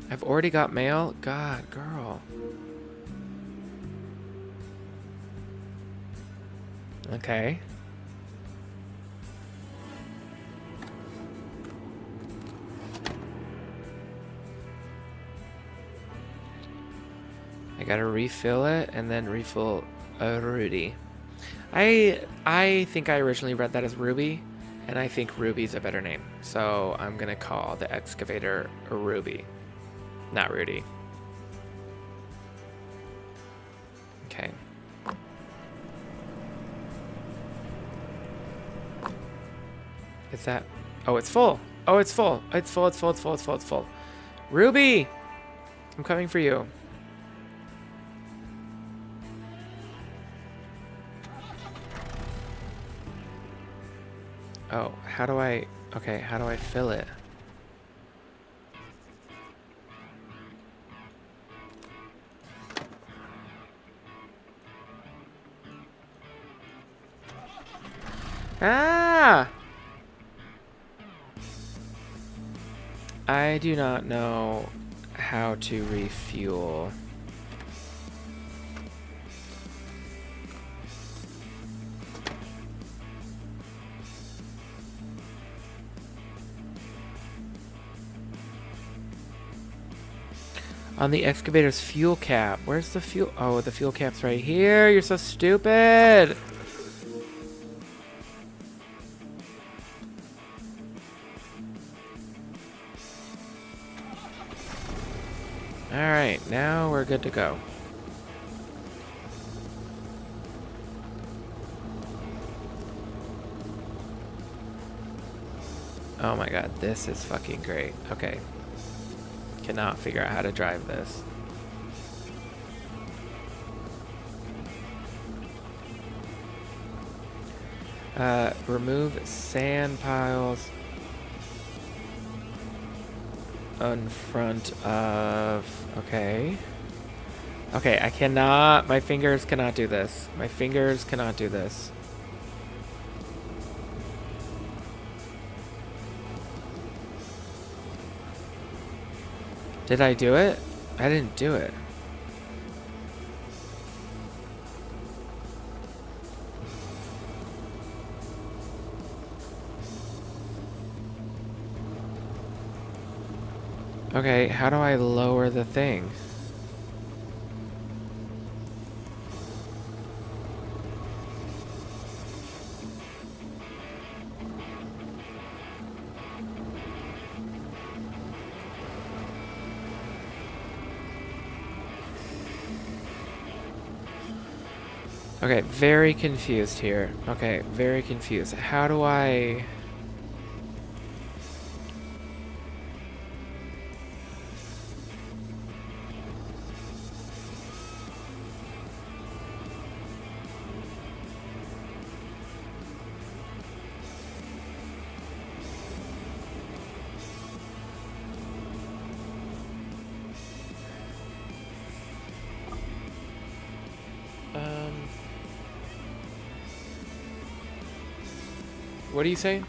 I've already got mail? God, girl. Okay. I gotta refill it and then refill Rudy. I think I originally read that as Ruby, and I think Ruby's a better name. So I'm gonna call the excavator Ruby, not Rudy. Okay. Is that? Oh, it's full. Oh, it's full. It's full. It's full. It's full. It's full. It's full. Ruby, I'm coming for you. Oh, how do I... Okay, how do I fill it? Ah! I do not know how to refuel. On the excavator's fuel cap. Where's the fuel? Oh, the fuel cap's right here. You're so stupid. Alright, now we're good to go. Oh my god, this is fucking great. Okay. Cannot figure out how to drive this. Remove sand piles in front of... Okay. Okay, I cannot... My fingers cannot do this. My fingers cannot do this. Did I do it? I didn't do it. Okay, how do I lower the thing? Okay, very confused here. Okay, very confused. How do I... What do you say?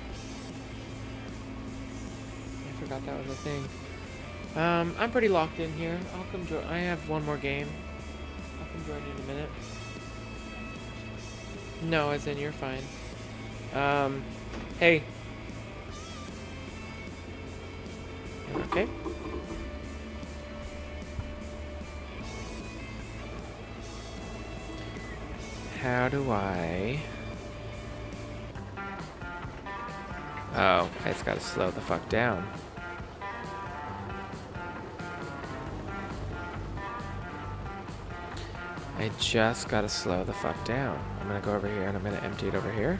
I forgot that was a thing. I'm pretty locked in here. I'll come join. I have one more game. I'll come join you in a minute. No, as in you're fine. Hey. Okay. How do I... Oh, I just gotta slow the fuck down. I just gotta slow the fuck down. I'm gonna go over here and I'm gonna empty it over here.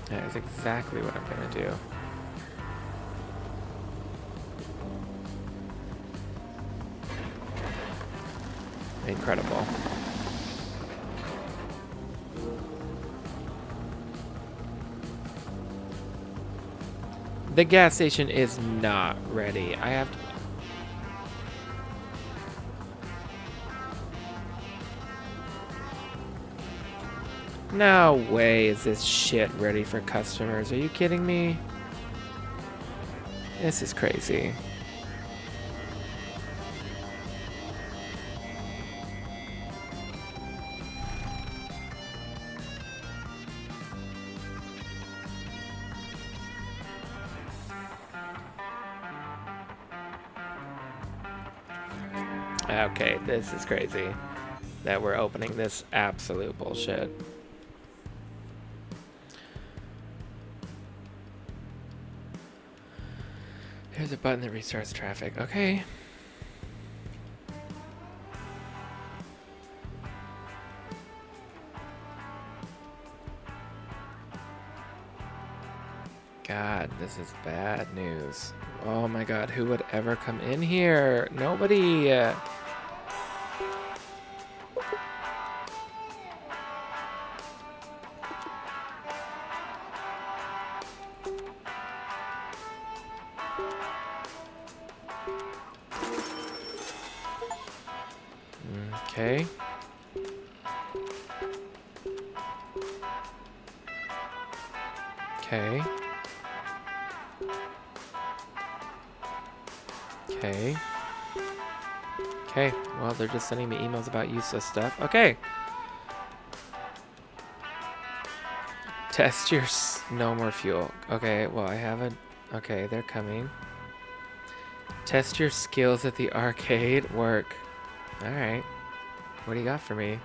That is exactly what I'm gonna do. Incredible. The gas station is not ready. I have to... No way is this shit ready for customers. Are you kidding me? This is crazy. Okay, this is crazy that we're opening this absolute bullshit. Here's a button that restarts traffic. Okay. God, this is bad news. Oh my god, who would ever come in here? Nobody. Okay. Okay. Okay. Okay. Well, they're just sending me emails about useless stuff. Okay. Test your no more fuel. Okay, well, I haven't. Okay, they're coming. Test your skills at the arcade. Work. Alright. What do you got for me?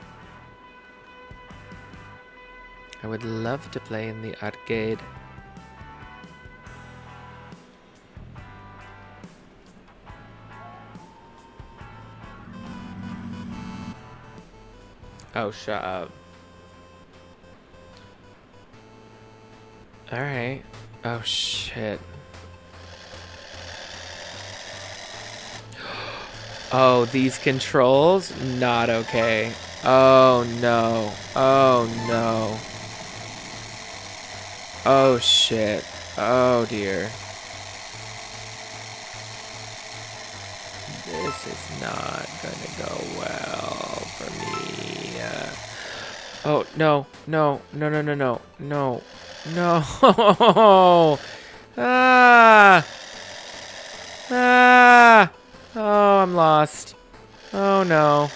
I would love to play in the arcade. Oh, shut up. Alright. Oh, shit. Oh, these controls? Not okay. Oh, no. Oh, no. Oh, shit. Oh, dear. This is not gonna go well for me. Oh, no. No. No, no, no, no. No. No. Ah! Ah! Oh, I'm lost. Oh, no.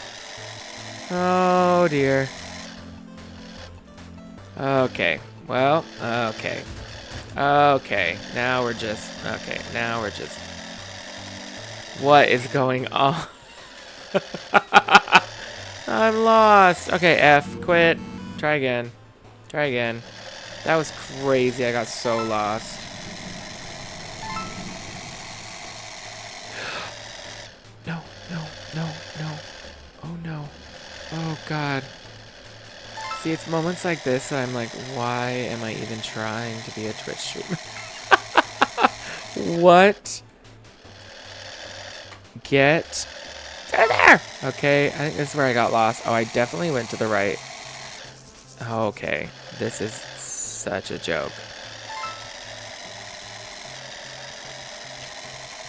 Oh, dear. Okay. Well, okay. Okay. Now we're just... Okay. Now we're just... What is going on? I'm lost. Okay, F. Quit. Try again. Try again. That was crazy. I got so lost. No, no, no, no. Oh, no. Oh, God. See, it's moments like this that I'm like, why am I even trying to be a Twitch streamer? What? Get out of there! Okay, I think this is where I got lost. Oh, I definitely went to the right. Okay, this is such a joke.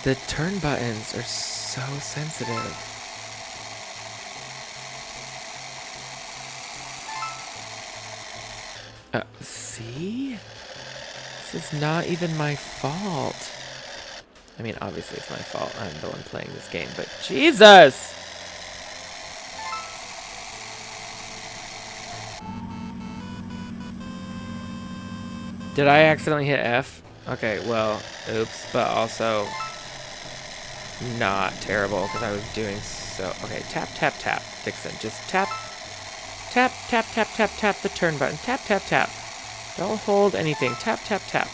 The turn buttons are so sensitive. See? This is not even my fault. I mean, obviously it's my fault. I'm the one playing this game, but Jesus! Did I accidentally hit F? Okay, well, oops, but also not terrible because I was doing so... Okay, tap, tap, tap, Dixon. Just tap, tap, tap, tap, tap, tap the turn button. Tap, tap, tap. Don't hold anything. Tap, tap, tap.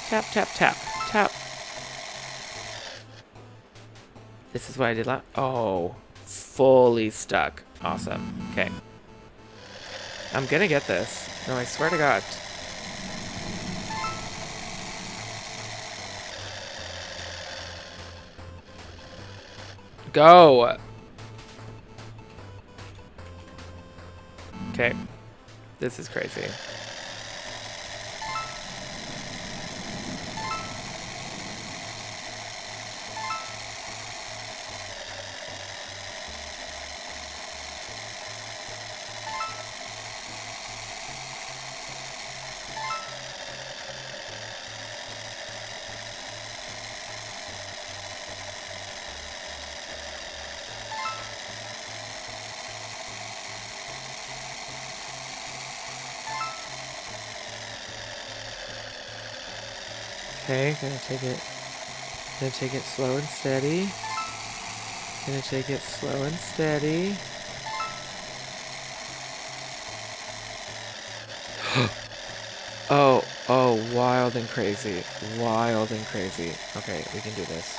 Tap, tap, tap, tap. This is what I did last... Oh, fully stuck. Awesome. Okay. I'm gonna get this. No, I swear to God. Go! Okay. This is crazy. Okay, gonna take it slow and steady. Gonna take it slow and steady. Oh, oh, wild and crazy. Wild and crazy. Okay, we can do this.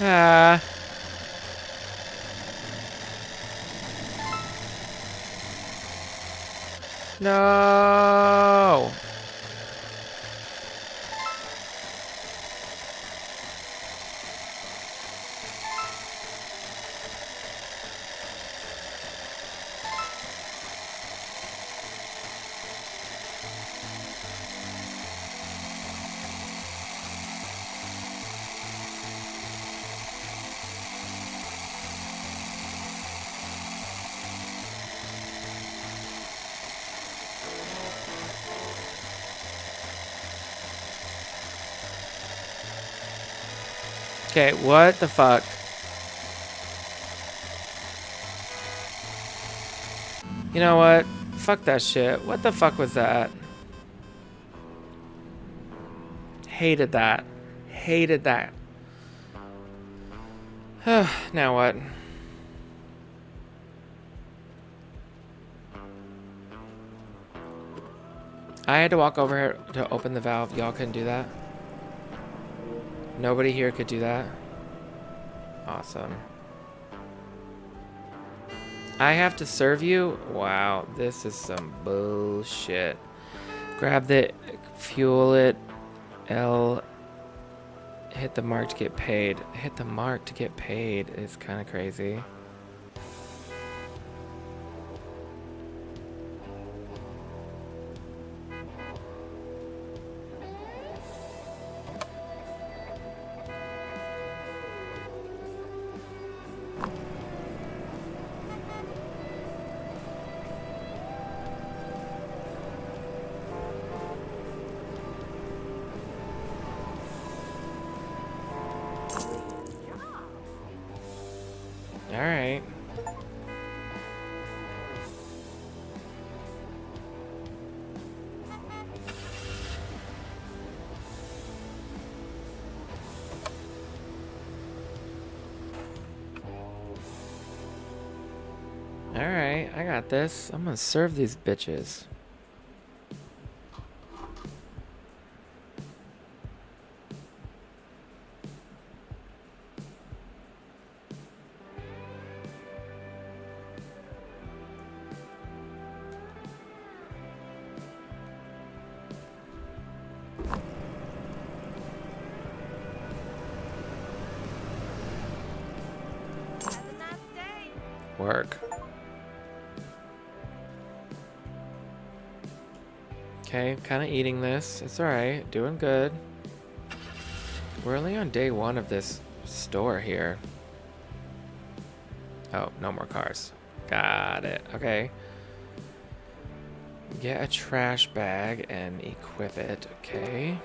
Ah. No. Okay, what the fuck? You know what? Fuck that shit. What the fuck was that? Hated that. Hated that. Now what? I had to walk over here to open the valve. Y'all couldn't do that? Nobody here could do that? Awesome. I have to serve you? Wow, this is some bullshit. Grab the fuel it. L. Hit the mark to get paid. Hit the mark to get paid is kind of crazy. Alright. Alright, I got this. I'm gonna serve these bitches. Work. Okay, kind of eating this. It's alright. Doing good. We're only on day 1 of this store here. Oh, no more cars. Got it. Okay. Get a trash bag and equip it. Okay.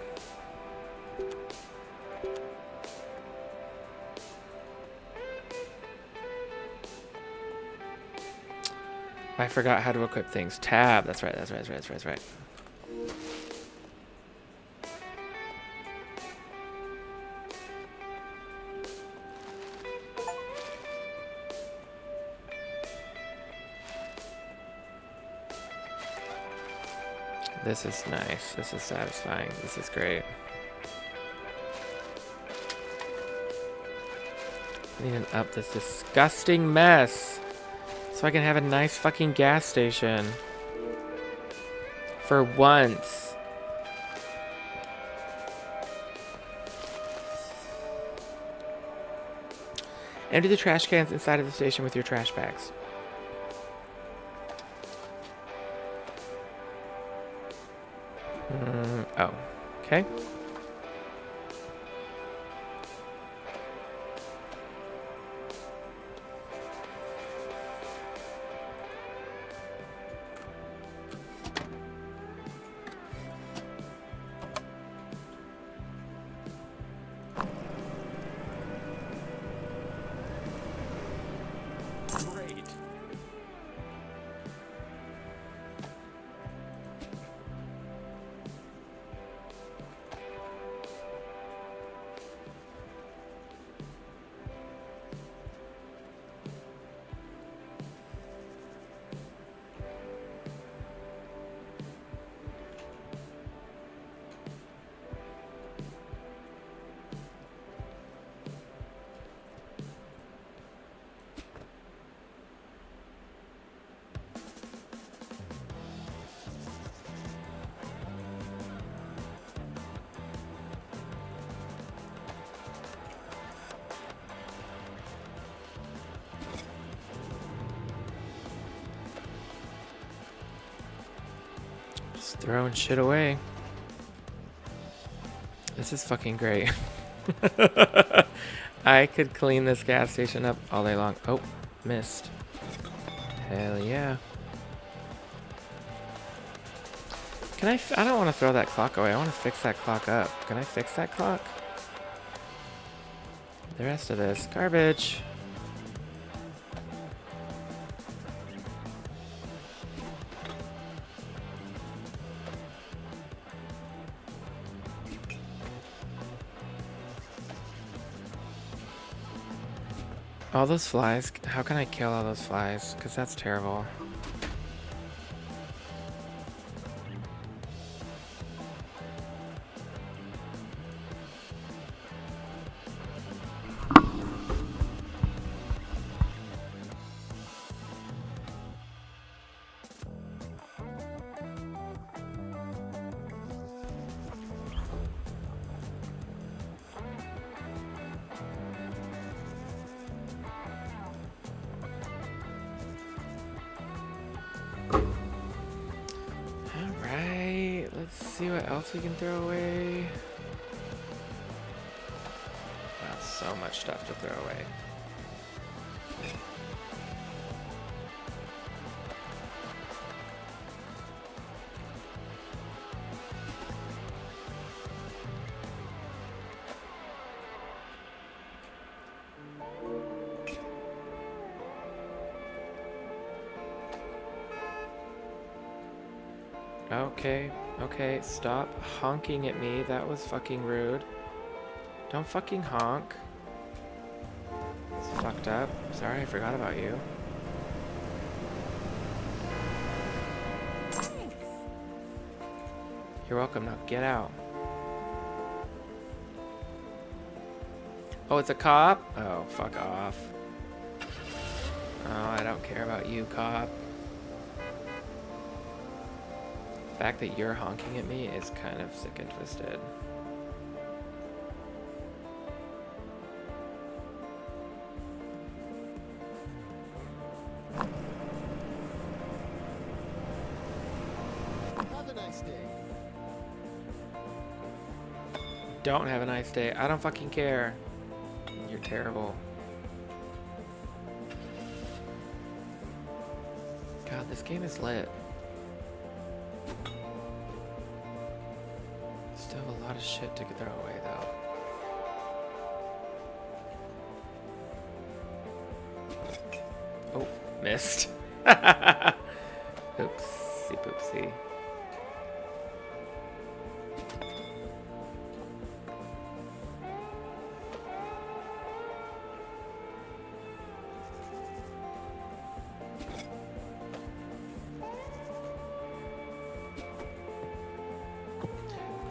I forgot how to equip things. Tab. That's right. That's right. That's right. That's right. That's right. This is nice. This is satisfying. This is great. Cleaning up this disgusting mess so I can have a nice fucking gas station. For once. Empty the trash cans inside of the station with your trash bags. Oh, okay. Great. Just throwing shit away. This is fucking great. I could clean this gas station up all day long. Oh, missed. Hell yeah. Can I don't want to throw that clock away. I want to fix that clock up. Can I fix that clock? The rest of this garbage. All those flies, how can I kill all those flies? Because that's terrible. Alright, let's see what else we can throw away. Wow, so much stuff to throw away. Okay, stop honking at me. That was fucking rude. Don't fucking honk. It's fucked up. Sorry, I forgot about you. You're welcome. Now get out. Oh, it's a cop? Oh, fuck off. Oh, I don't care about you, cop. The fact that you're honking at me is kind of sick and twisted. Have a nice day. Don't have a nice day. I don't fucking care. You're terrible. God, this game is lit. Still a lot of shit to throw away, though. Oh, missed. Oopsie poopsie.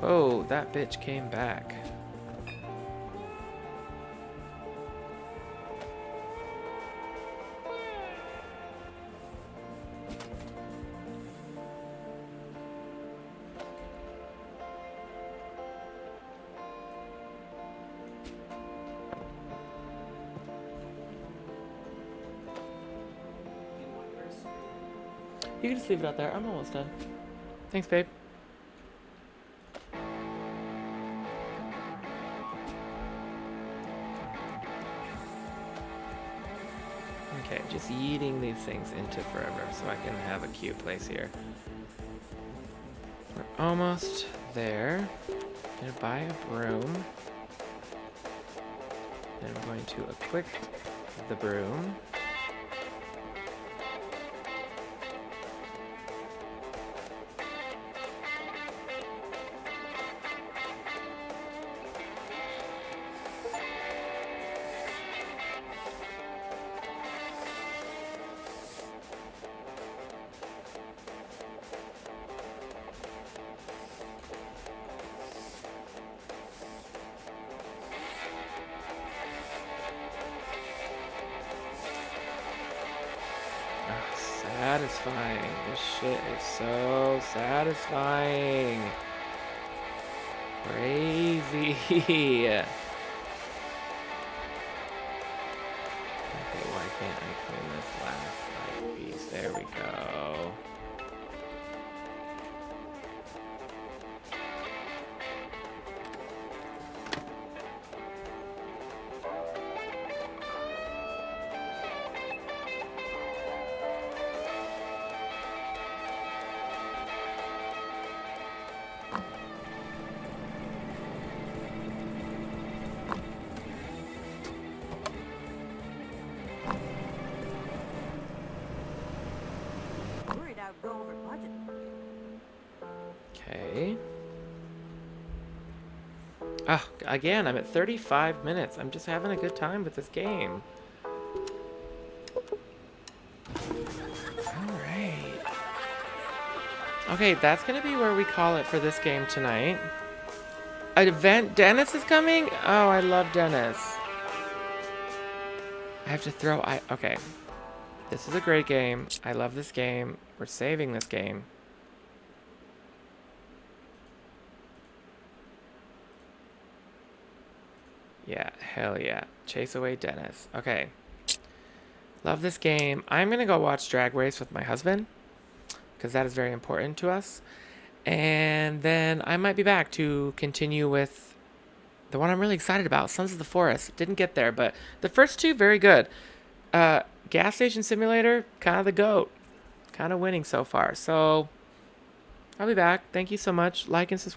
Oh, that bitch came back. You can just leave it out there. I'm almost done. Thanks, babe. Okay, just yeeting these things into forever so I can have a cute place here. We're almost there. I'm gonna buy a broom. Then I'm going to equip the broom. Satisfying. This shit is so satisfying. Crazy. Okay, why can't I clean this last piece? There we go. go over budget. Okay. Ah, again, I'm at 35 minutes. I'm just having a good time with this game. Alright. Okay, that's gonna be where we call it for this game tonight. An event? Dennis is coming? Oh, I love Dennis. I have to throw... Okay. This is a great game. I love this game. We're saving this game. Yeah, hell yeah. Chase away Dennis. Okay. Love this game. I'm going to go watch Drag Race with my husband, because that is very important to us. And then I might be back to continue with the one I'm really excited about, Sons of the Forest. Didn't get there, but the first two, very good. Gas Station Simulator, kind of the GOAT. Kind of winning so far. So, I'll be back. Thank you so much. Like and subscribe.